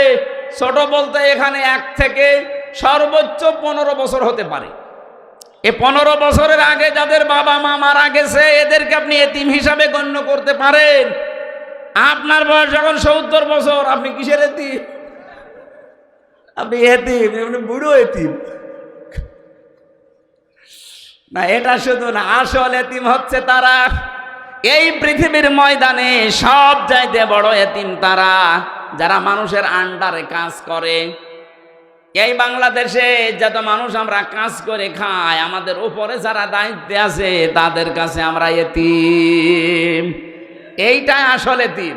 ছোট বলতে এখানে 1 থেকে সর্বোচ্চ 15 বছর হতে পারে। এই 15 বছরের আগে যাদের বাবা মা মারা গেছে, এদেরকে আপনি এতিম হিসাবে গণ্য করতে পারেন। আপনার বয়স যখন 70 বছর, আপনি কিসের এতিম? আপনি এতিম, আপনি বুড়ো এতিম না। এটা শুধু না, আসল এতিম হচ্ছে তারা, এই পৃথিবীর ময়দানে সব চাইতে বড় এতিম তারা যারা মানুষের আন্ডারে কাজ করে। এই বাংলাদেশে যত মানুষ আমরা কাজ করে খাই, আমাদের উপরে যারা দায়িত্বে আছে তাদের কাছে আমরা এতিম। এইটাই আসল এতিম।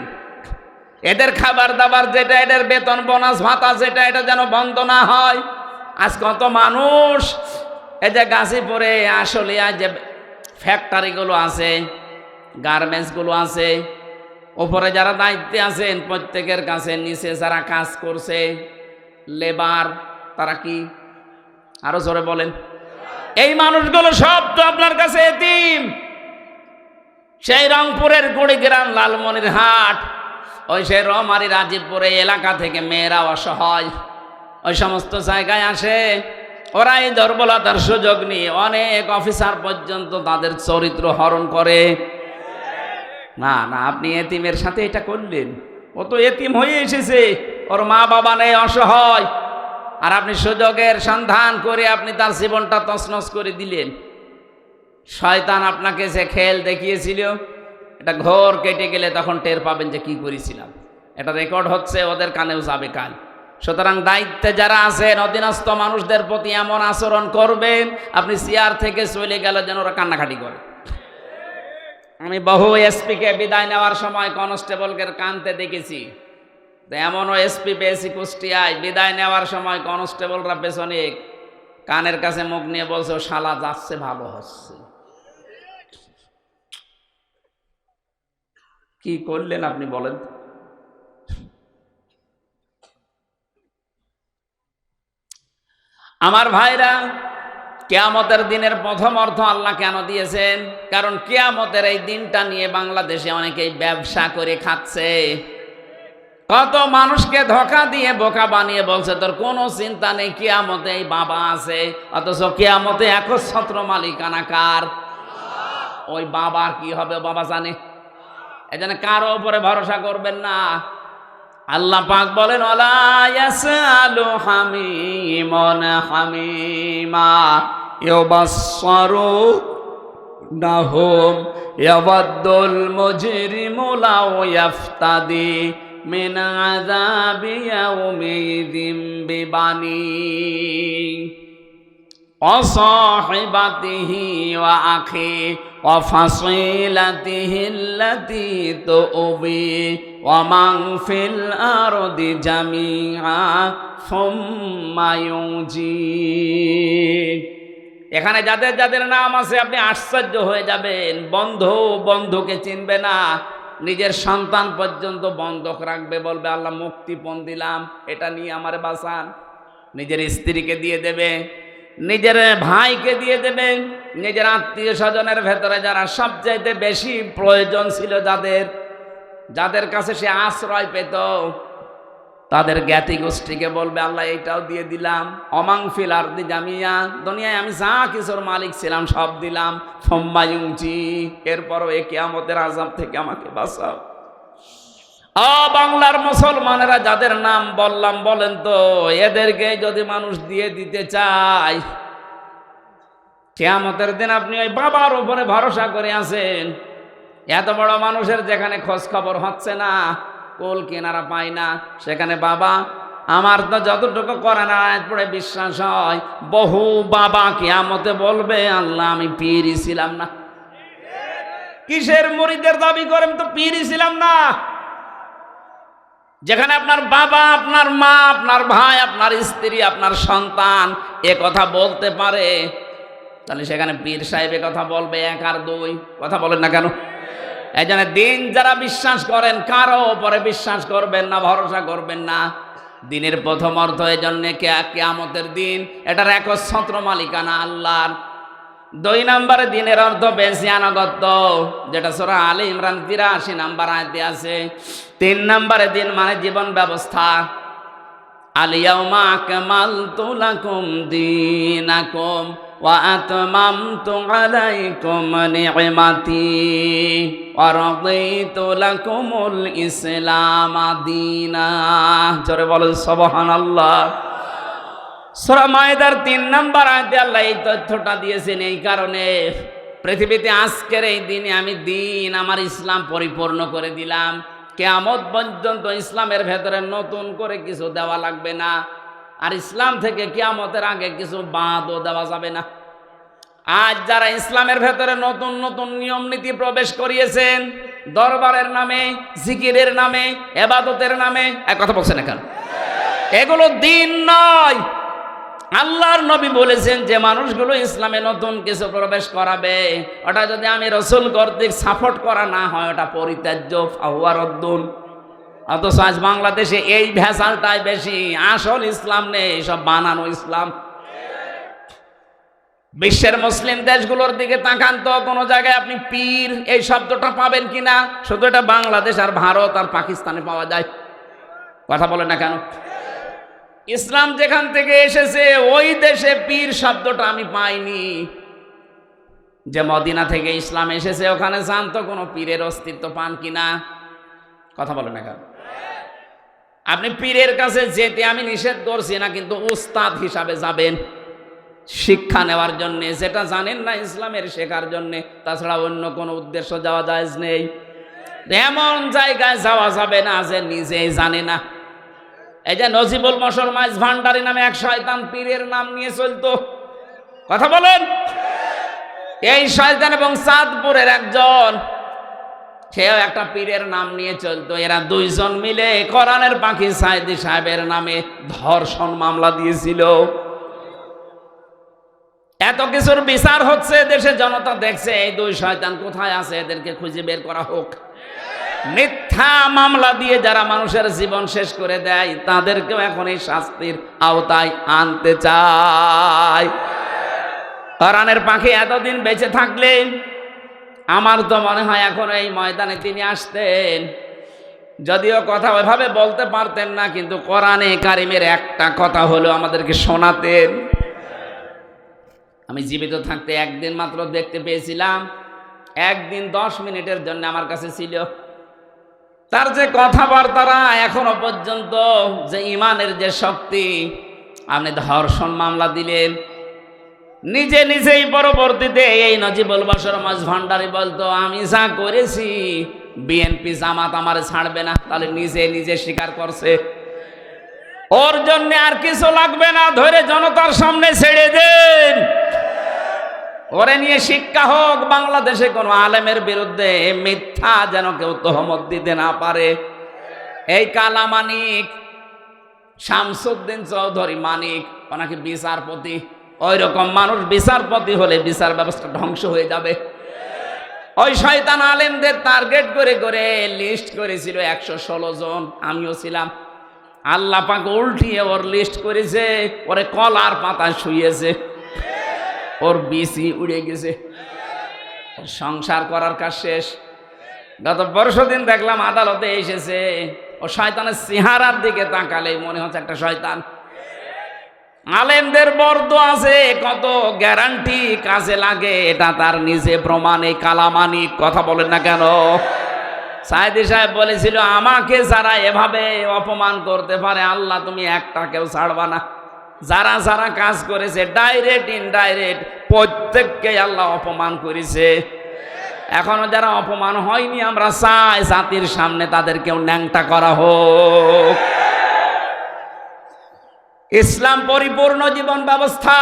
এদের খাবার দাবার যেটা, এদের বেতন বোনাস ভাতা যেটা, এটা যেন বন্ধ না হয়। আজ কত মানুষ এই যে গাজীপুরে আসলে যে ফ্যাক্টরিগুলো আছে, গার্মেন্টসগুলো আছে, উপরে যারা দায়িত্বে আছেন প্রত্যেকের কাছে নিচে যারা কাজ করছে লেবার, তারা কি? আরো জোরে বলেন। এই মানুষগুলো সব তো আপনার কাছে এতিম। সেই রংপুরের কুড়িগ্রাম, লালমনিরহাট, ওই সেই রমারি, রাজীবপুরে এলাকা থেকে মেয়েরা অসহায় ওই সমস্ত জায়গায় আসে। ওরা এই দুর্বলতার সুযোগ নিয়ে অনেক অফিসার পর্যন্ত তাদের চরিত্র হরণ করে। না না, আপনি এতিমের সাথে এটা করলেন। ও তো এতিম হয়ে এসেছে, ওর মা বাবা নেই, অসহায়, আর আপনি সুযোগের সন্ধান করে আপনি তার জীবনটা তছনছ করে দিলেন। শয়তান আপনাকে যে খেল দেখিয়েছিল, এটা ঘোর কেটে গেলে তখন টের পাবেন যে কি করেছিলাম। এটা রেকর্ড হচ্ছে, ওদের কানেও যাবে কাল। সুতরাং দায়িত্বে যারা আছেন অধীনস্থ মানুষদের প্রতি এমন আচরণ করবেন, আপনি চেয়ার থেকে চলে গেলে যেন ওরা কান্নাকাটি করে। আমি বহু এসপিকে বিদায় নেওয়ার সময় কনস্টেবলকে কানতে দেখেছি। এমনও এসপি পেয়েছি কুষ্টিয়ায়, বিদায় নেওয়ার সময় কনস্টেবলরা পেছনে কানের কাছে মুখ নিয়ে বলছে, ও শালা যাচ্ছে ভালো হচ্ছে। কি করলেন আপনি বলেন? আমার ভাইরা, কিয়ামতের দিনের প্রথম অর্থ আল্লাহ কেন দিয়েছেন? কারণ কিয়ামতের এই দিনটা নিয়ে বাংলাদেশে অনেকেই ব্যবসা করে খাচ্ছে। কত মানুষকে ধোঁকা দিয়ে বোকা বানিয়ে বলছে তোর কোনো চিন্তা নেই, কিয়ামতে এই বাবা আছে, অথচ কিয়ামতে একচ্ছত্র মালিকানা কার? ওই বাবার কি হবে বাবা জানে। এজন্য কারো উপরে ভরসা করবেন না। আল্লাহ পাক বলেন, ওয়ালা ইয়াসালু হামিমুন হামিমা ইউবাসসারুনাহুম ইয়াওয়াদ্দুল মুজরিমু লাউ ইয়াফতাদি মিন আযাবি ইয়াউমিযিন বিবানি ওয়াসাহিবাতিহি ওয়া আখি ওয়া ফাসিলাতিহি আল্লাতী তুবি ওয়া মান ফিল আরদি জামিআ সুম্মা ইউজি। এখানে যাদের যাদের নাম আছে আপনি আশ্চর্য হয়ে যাবেন। বন্ধু বন্ধুকে চিনবে না, নিজের সন্তান পর্যন্ত বন্ধক রাখবে, বলবে আল্লাহ মুক্তিপণ দিলাম, এটা নিয়ে আমার বাঁচান। নিজের স্ত্রীকে দিয়ে দেবে, নিজের ভাইকে দিয়ে দেবে, নিজের আত্মীয় স্বজনের ভেতরে যারা সবচাইতে বেশি প্রয়োজন ছিল, যাদের কাছে সে আশ্রয় পেত, তাদের জ্ঞাতি গোষ্ঠীকে বলবে আল্লাহ এইটাও দিয়ে দিলাম। অমাং ফিল আরদি জামিয়া, দুনিয়ায় আমি যা কিছুর মালিক ছিলাম সব দিলাম। সুম্মা ইউজি, এরপরও এই কিয়ামতের আযাব থেকে আমাকে বাঁচাও। বাংলার মুসলমানেরা যাদের নাম বললাম, বলেন তো এদেরকে যদি মানুষ দিয়ে দিতে চায়, কিয়ামতের দিন আপনি ওই বাবার উপরে ভরসা করে আছেন। এত বড় মানুষের যেখানে খোঁজ খবর হচ্ছে না, কোল কেনারা পায় না, সেখানে বাবা আমার তো যতটুকু কোরআন আয়াত পড়ে বিশ্বাস হয়, বহু বাবা কিয়ামতে বলবে আল্লাহ আমি পীরই ছিলাম না। কিসের মুরিদের দাবি করেন? তো পীরই ছিলাম না। যেখানে আপনার বাবা, আপনার মা, আপনার ভাই, আপনার স্ত্রী, আপনার সন্তান এ কথা বলতে পারে, তাহলে সেখানে পীর সাহেব এ কথা বলবে এক আর দুই? কথা বলেন না কেন? এই জন্য দিন যারা বিশ্বাস করেন, কারো উপরে বিশ্বাস করবেন না, ভরসা করবেন না। দিনের প্রথম অর্থ এই জন্য কিয়ামতের দিন, এটার একচ্ছত্র মালিকানা আল্লাহর। 2 নম্বরে দিনের অর্থ বেশি আনুগত্য, যেটা সূরা আলে ইমরান 83 নম্বর আয়াতে আছে। 3 নম্বরে দিন মানে জীবন ব্যবস্থা। আল ইয়াউমা আকমালতু লাকুম দীনাকুম وأتممت عليكم نعمتي ورضيت لكم الإسلام دينا জোরে বলেন সুবহানাল্লাহ। সূরা মায়েদার ৩ নম্বর আয়াতে আল্লাহ এই তথ্যটা দিয়েছেন এই কারণে পৃথিবীতে আজকের এই দিনে আমি দিন আমার ইসলাম পরিপূর্ণ করে দিলাম। কিয়ামত পর্যন্ত ইসলামের ভেতরে নতুন করে কিছু দেওয়া লাগবে না, আর ইসলাম থেকে কিয়ামতের আগে কিছু বাদও দেওয়া যাবে না। আজ যারা ইসলামের ভেতরে নতুন নতুন নিয়ম নীতি প্রবেশ করিয়েছেন দরবারের নামে, জিকিরের নামে, ইবাদতের নামে, এক কথা বলছেন এখন, এগুলো দিন নয়। আল্লাহর নবী বলেছেন যে মানুষগুলো ইসলামে নতুন কিছু প্রবেশ করাবে, ওটা যদি আমি রাসূল কর্তৃক সাপোর্ট করা না হয় ওটা পরিত্যাজ্য, ফাহুয়া রদ্দুন। অথচ আজ বাংলাদেশে এই ভেজালটাই বেশি, আসল ইসলাম নেই, সব বানানো ইসলাম। বিশ্বের মুসলিম দেশগুলোর দিকে তাকান তো, কোনো জায়গায় আপনি পীর এই শব্দটা পাবেন কিনা? শুধু এটা বাংলাদেশ আর ভারত আর পাকিস্তানে পাওয়া যায়। কথা বলে না কেন? ইসলাম যেখান থেকে এসেছে ওই দেশে পীর শব্দটা আমি পাইনি। যে মদিনা থেকে ইসলাম এসেছে ওখানে যান তো, কোনো পীরের অস্তিত্ব পান কিনা? কথা বলে না কেন? আপনি পীরের কাছে যেতে আমি নিষেধ করছি না, কিন্তু উস্তাদ হিসাবে যাবেন শিক্ষা নেওয়ার জন্য, যেটা জানেন না ইসলামের শেখার জন্য, তাছাড়া অন্য কোনো উদ্দেশ্য যাওয়া জায়েজ নেই। এমন জায়গায় যাওয়া যাবে না যে নিজেই জানে না। এই যে নজিবুল মশর মাইজ ভান্ডারী নামে এক শয়তান পীরের নাম নিয়ে চলতো, কথা বলেন, এই শয়তান এবং চাঁদপুরের একজন সেও একটা পীরের নাম নিয়ে চলতো। এরা দুইজন মিলে কোরআনের পাখি সাইদি সাহেবের নামে ধর্ষণ মামলা দিয়েছিল। এত কিছুর বিচার হচ্ছে, দেশে জনতা দেখছে এই দুই শয়তান কোথায় আছে, এদেরকে খুঁজে বের করা হোক। মিথ্যা মামলা দিয়ে যারা মানুষের জীবন শেষ করে দেয় তাদেরকেও এখন এই শাস্তির আওতায় আনতে চায়। কোরআনের পাখি এতদিন বেঁচে থাকলে আমার তো মনে হয় এখন এই ময়দানে তিনি আসতেন। যদিও কথা ওইভাবে বলতে পারতেন না, কিন্তু কোরআনে কারিমের একটা কথা হলো আমাদেরকে শোনাতেন। আমি জীবিত থাকতে একদিন মাত্র দেখতে পেয়েছিলাম, একদিন 10 মিনিটের জন্য আমার কাছে ছিল। তার যে কথাবার্তারা এখনো পর্যন্ত, যে ইমানের যে শক্তি, আপনি ধর্ষণ মামলা দিলেন নিজে নিজেই। পরবর্তীতে এই নজিবুল বশর মাঝ ভান্ডারী বলতো আমি যা করেছি বিএনপি জামাত আমারে ছাড়বে না, তাহলে নিজে নিজে স্বীকার করছে। ওর জন্য আর কিছু লাগবে না, ধরে জনতার সামনে ছেড়ে দেন, ওরে নিয়ে শিক্ষা হোক। বাংলাদেশে কোনো আলেমের বিরুদ্ধে মিথ্যা যেন কেউ তহমত দিতে না পারে। এই কালা মানিক, শামসুদ্দিন চৌধুরী মানিক, ওনাকে বিচারপতি, ওই রকম মানুষ বিচারপতি হলে বিচার ব্যবস্থা ধ্বংস হয়ে যাবে। ওই শয়তান আলেমদের টার্গেট করে করে লিস্ট করেছিল 116 জন, আমিও ছিলাম। আল্লাহ পাক উল্টিয়ে ওর লিস্ট করেছে, ওরে কলার পাতা শুয়েছে, ওর বিসি উড়ে গেছে, সংসার করার কাজ শেষ। গত পরশুদিন দেখলাম আদালতে এসেছে, ও শয়তানের চেহারার দিকে তাকালে মনে হচ্ছে একটা শয়তান। আলেমদের বর্দ আছে, কত গ্যারান্টি কাজে লাগে এটা তার নিজে প্রমাণ। এই কালামানিক, কথা বলেন না কেন? সাইদি সাহেব বলেছিল আমাকে যারা এভাবে অপমান করতে পারে আল্লাহ তুমি একটাকেও ছাড়বা না। যারা যারা কাজ করেছে ডাইরেক্ট ইনডাইরেক্ট প্রত্যেককে আল্লাহ অপমান করেছে। এখনো যারা অপমান হয়নি আমরা চাই জাতির সামনে তাদেরকেও ন্যাংটা করা হোক। ইসলাম পরিপূর্ণ জীবন ব্যবস্থা,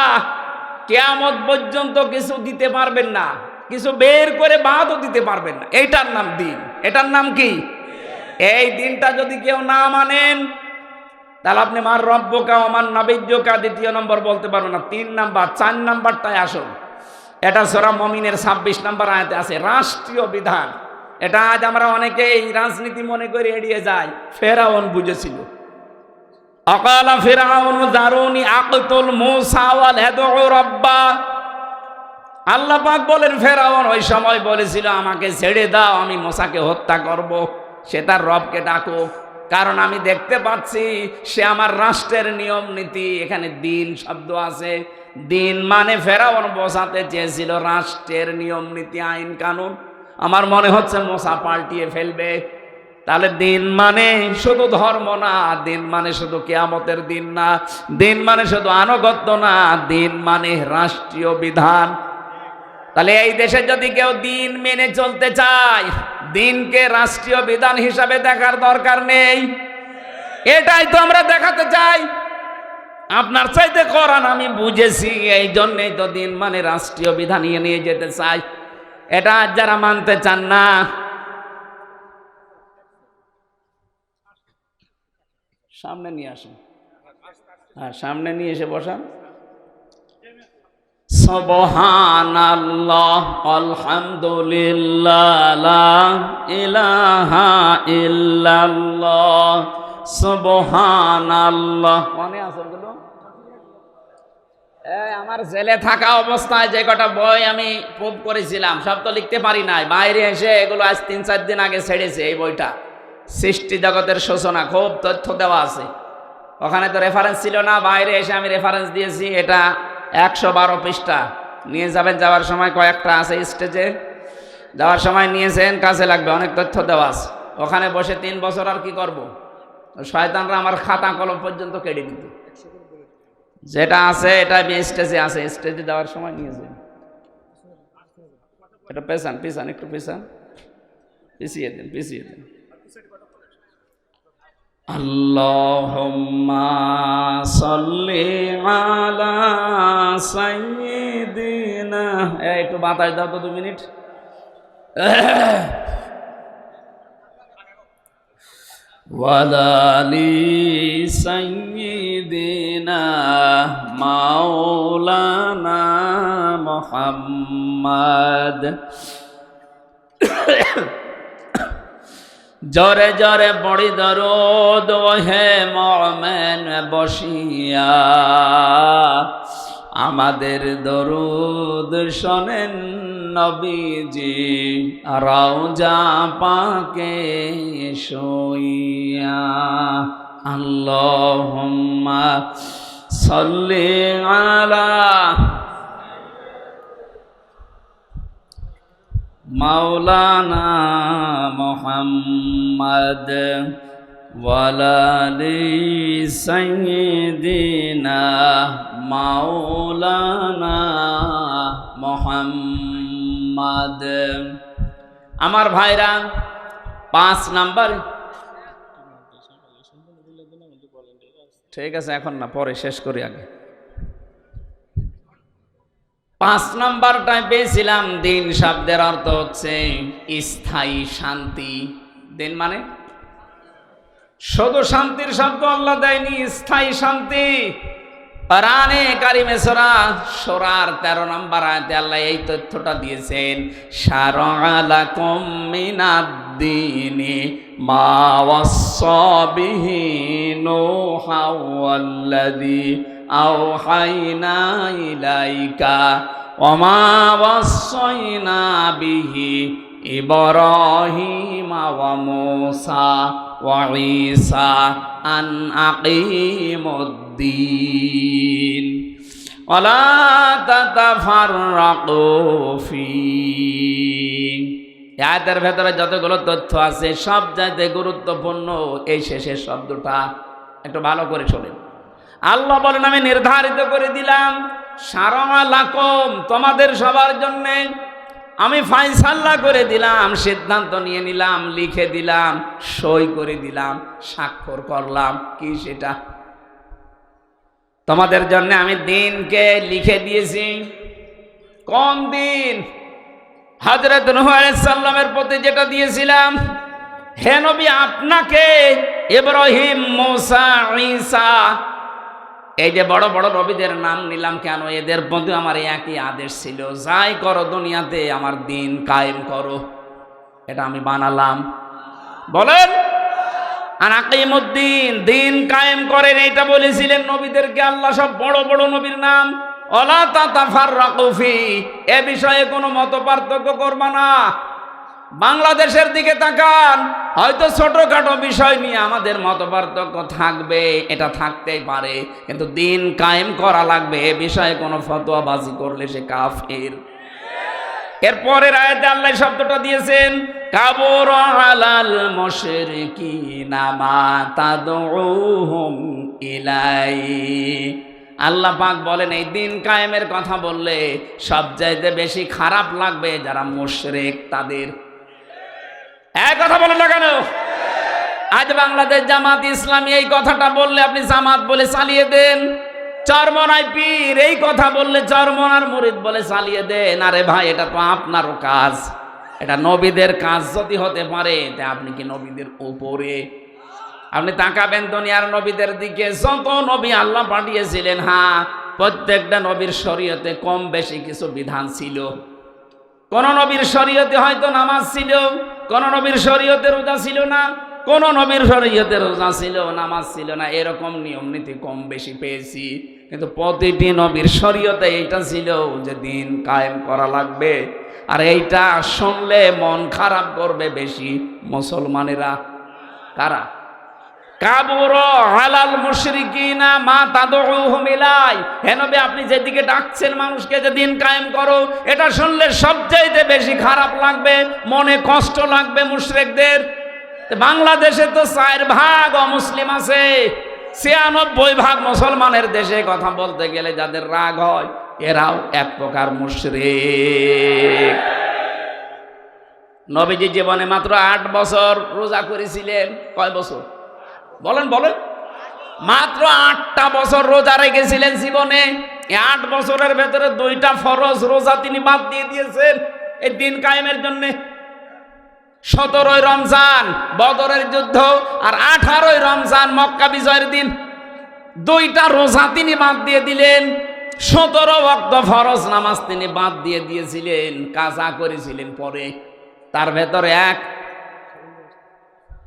কিয়ামত পর্যন্ত কিছু দিতে পারবেন না, কিছু বের করে বাদও দিতে পারবেন না। এইটার নাম দিন। এটার নাম কি? এই দিনটা যদি কেউ না মানেন তাহলে আপনি মার রব্বকা ওমান নাবিয়্যুকা 2 নম্বর বলতে পারবেন না, 3 নাম্বার 4 নাম্বারটাই আসুন। এটা সূরা মুমিনের 26 নম্বর আয়াতে আছে, রাষ্ট্রীয় বিধান। এটা আজ আমরা অনেকেই রাজনীতি মনে করে এড়িয়ে যাই। ফেরাউন বুঝেছিল। আকালা ফিরআউন যারুনি আকতুল মূসা ওয়াল ইয়াদউ রাব্বা। আল্লাহ পাক বলেন ফেরাউন ওই সময় বলেছিল আমাকে ছেড়ে দাও, আমি মূসাকে হত্যা করব, সে তার রবকে ডাকুক, কারণ আমি দেখতে পাচ্ছি সে আমার রাষ্ট্রের নিয়ম নীতি, এখানে দিন শব্দ আছে, দিন মানে ফেরাউন বোঝাতে চেয়েছিল রাষ্ট্রের নিয়ম নীতি আইন কানুন। আমার মনে হচ্ছে মোসা পাল্টিয়ে ফেলবে। তাহলে দিন মানে শুধু ধর্ম না, দিন মানে শুধু কিয়ামতের দিন না, দিন মানে শুধু আনুগত্য না, দিন মানে রাষ্ট্রীয় বিধান। তাহলে এই দেশে যদি কেউ দিন মেনে চলতে চায়, দিনকে রাষ্ট্রীয় বিধান হিসাবে দেখার দরকার নেই। এটাই তো আমরা দেখাতে চাই। আপনার চাইতে কোরআন আমি বুঝেছি, এই জন্যই তো দিন মানে রাষ্ট্রীয় বিধান নিয়ে যেতে চাই। এটা আজ যারা মানতে চান না, সামনে নিয়ে আসেন। হ্যাঁ, সামনে নিয়ে এসে বসান। সুবহানাল্লাহ আলহামদুলিল্লাহ লা ইলাহা ইল্লাল্লাহ সুবহানাল্লাহ। মনে আছে ওগুলো? আমার জেলে থাকা অবস্থায় যে কটা বই আমি প্রুফ করেছিলাম সব তো লিখতে পারি নাই, বাইরে এসে এগুলো আজ 3-4 দিন আগে ছেড়েছে। এই বইটা সৃষ্টি জগতের সূচনা, খুব তথ্য দেওয়া আছে। ওখানে তো রেফারেন্স ছিল না, বাইরে এসে আমি রেফারেন্স দিয়েছি। এটা 112 পৃষ্ঠা। নিয়ে যাবেন, যাওয়ার সময় কয়েকটা আছে, স্টেজে যাওয়ার সময় নিয়েছেন, কাজে লাগবে, অনেক তথ্য দেওয়া আছে। ওখানে বসে 3 বছর আর কি করব, শয়তানরা আমার খাতা কলম পর্যন্ত কেড়ে দিত। যেটা আছে এটা স্টেজে আছে, স্টেজে যাওয়ার সময় নিয়েছেন। এটা পেছান পিছান, একটু পিছান, পিছিয়ে দেন, পিছিয়ে দেন। আল্লাহুম্মা সাল্লি আলা সাইয়্যিদিনা। একটু বাতাস দাও তো 2 মিনিট। ওয়ালালি সাইয়্যিদিনা মাওলানা মুহাম্মদ। জরে জরে পড়ি দরুদ ওহে মুমিন বসিয়া, আমাদের দরুদ শোনেন নবীজি রওজা পাকে শুইয়া। আল্লাহুম্মা সাল্লি আলা মাওলানা মুহাম্মদ ওয়ালালি সাইয়্যিদিনা মাওলানা মুহাম্মদ। আমার ভাইরা, 5 নাম্বার, ঠিক আছে এখন না, পরে শেষ করি আগে। 5 নাম্বারটায় পেয়েছিলাম দিন শব্দের অর্থ হচ্ছে স্থায়ী শান্তি। দিন মানে শুধু শান্তির শব্দ আল্লাহ দেয়নি, স্থায়ী শান্তি। কোরআনে কারিমে সূরা শূরার 13 নম্বর আয়াতে আল্লাহ এই তথ্যটা দিয়েছেন, শারআ লাকুম মিনাদ-দীনি মা ওয়াসসা বিহি নূহা ওয়াল্লাযী আওহাইনা ইলাইকা ওয়া মা ওয়াসাইনা বিহি ইব্রাহিম ওয়া মূসা ওয়া ঈসা আন আকিমুদ্দীন ওয়া লা তাতাফাররাকু ফীহি। আয়াতের ভেতরে যতগুলো তথ্য আছে সব চাইতে গুরুত্বপূর্ণ এই শেষের শব্দটা, একটু ভালো করে শোনেন। আল্লাহ বলেন, আমি নির্ধারিত করে দিলাম, শারআ লাকুম, তোমাদের সবার জন্য আমি ফায়সালা করে দিলাম, সিদ্ধান্ত নিয়ে নিলাম, লিখে দিলাম, সই করে দিলাম, স্বাক্ষর করলাম। কি সেটা? তোমাদের জন্য আমি দিনকে লিখে দিয়েছি। কোন দিন? হযরত নূহ আলাইহিস সালামের প্রতি যেটা দিয়েছিলাম, হে নবী আপনাকে ইব্রাহিম, মূসা, ঈসা, এই যে বড় বড় নবীদের নাম নিলাম কেন? এদের প্রতি আমার একই আদেশ ছিল, যাই করো দুনিয়াতে আমার দিন কায়েম করো। এটা আমি বানালাম। বলেন আনাকিমুদ্দিন, দিন কায়েম করেন, এটা বলেছিলেন নবীদেরকে আল্লাহ। সব বড় বড় নবীর নাম। ওয়ালা তাতাফাররাকু ফি, এ বিষয়ে কোনো মত পার্থক্য করবা না। বাংলাদেশের দিকে তাকান, হয়তো ছোটখাটো বিষয় নিয়ে আমাদের মতপার্থক্য থাকবে, এটা থাকতেই পারে, কিন্তু দিন কায়েম করা লাগবে। এ বিষয়ে কোনো ফতোয়াবাজি করলে সে কাফের। এরপরের আয়াতে আল্লাহ শব্দটা দিয়েছেন কাবুর আলাল মুশরিকিনা মা তাদউহুম ইলাই। আল্লাহ পাক বলেন এই দিন কায়েমের কথা বললে সবচাইতে বেশি খারাপ লাগবে যারা মুশরিক তাদের। এক কথা বলেন না কেন? আজ বাংলাদেশ জামাত ইসলামী এই কথাটা বললে আপনি জামাত বলে চালিয়ে দেন, চরমনাই পীর এই কথা বললে চরমনার মুরিদ বলে চালিয়ে দেন। আরে ভাই, এটা তো আপনারও কাজ, এটা নবীদের কাজ যদি হতে পারে, তা আপনি কি নবীদের উপরে? আপনি তাকাবেন দুনিয়ার নবীদের দিকে, যত নবী আল্লাহ পাঠিয়েছিলেন, হ্যাঁ প্রত্যেকটা নবীর শরীয়তে কম বেশি কিছু বিধান ছিল। কোন নবীর শরীয়তে হয়তো নামাজ ছিল, কোন নবীর শরীয়তে রোজা ছিল না, কোন নবীর শরীয়তে রোজা ছিল নামাজ ছিল না, এরকম নিয়ম নীতি কম বেশি পেয়েছি। কিন্তু প্রতিটি নবীর শরীয়তে এইটা ছিল যে দিন কায়েম করা লাগবে। আর এইটা শুনলে মন খারাপ করবে বেশি মুসলমানেরা। কারা? কাবুর আলাল মুশরিকিনা মা তাদউহুম ইলাই। হে নবী, আপনি যেদিকে ডাকছেন মানুষকে যে দিন কায়েম করো, এটা শুনলে সবচাইতে বেশি খারাপ লাগবে, মনে কষ্ট লাগবে মুশরিকদের। বাংলাদেশে তো 4 ভাগ অমুসলিম আছে, 96% মুসলমানের দেশে কথা বলতে গেলে যাদের রাগ হয় এরাও এক প্রকার মুশরিক। নবীজি জীবনে মাত্র 8 বছর রোজা করেছিলেন। কয় বছর? বলেন বলেন। মাত্র 8টা বছর রোজা রেখেছিলেন জীবনে। 8 বছরের ভেতরে 2টা ফরজ রোজা তিনি বাদ দিয়ে দিয়েছেন এই দিন কায়েমের জন্য। 17ই রমজান বদরের যুদ্ধ আর 18ই রমজান মক্কা বিজয়ের দিন, 2টা রোজা তিনি বাদ দিয়ে দিলেন। 17 ওয়াক্ত ফরজ নামাজ তিনি বাদ দিয়ে দিয়েছিলেন, কাজা করেছিলেন পরে। তার ভেতরে এক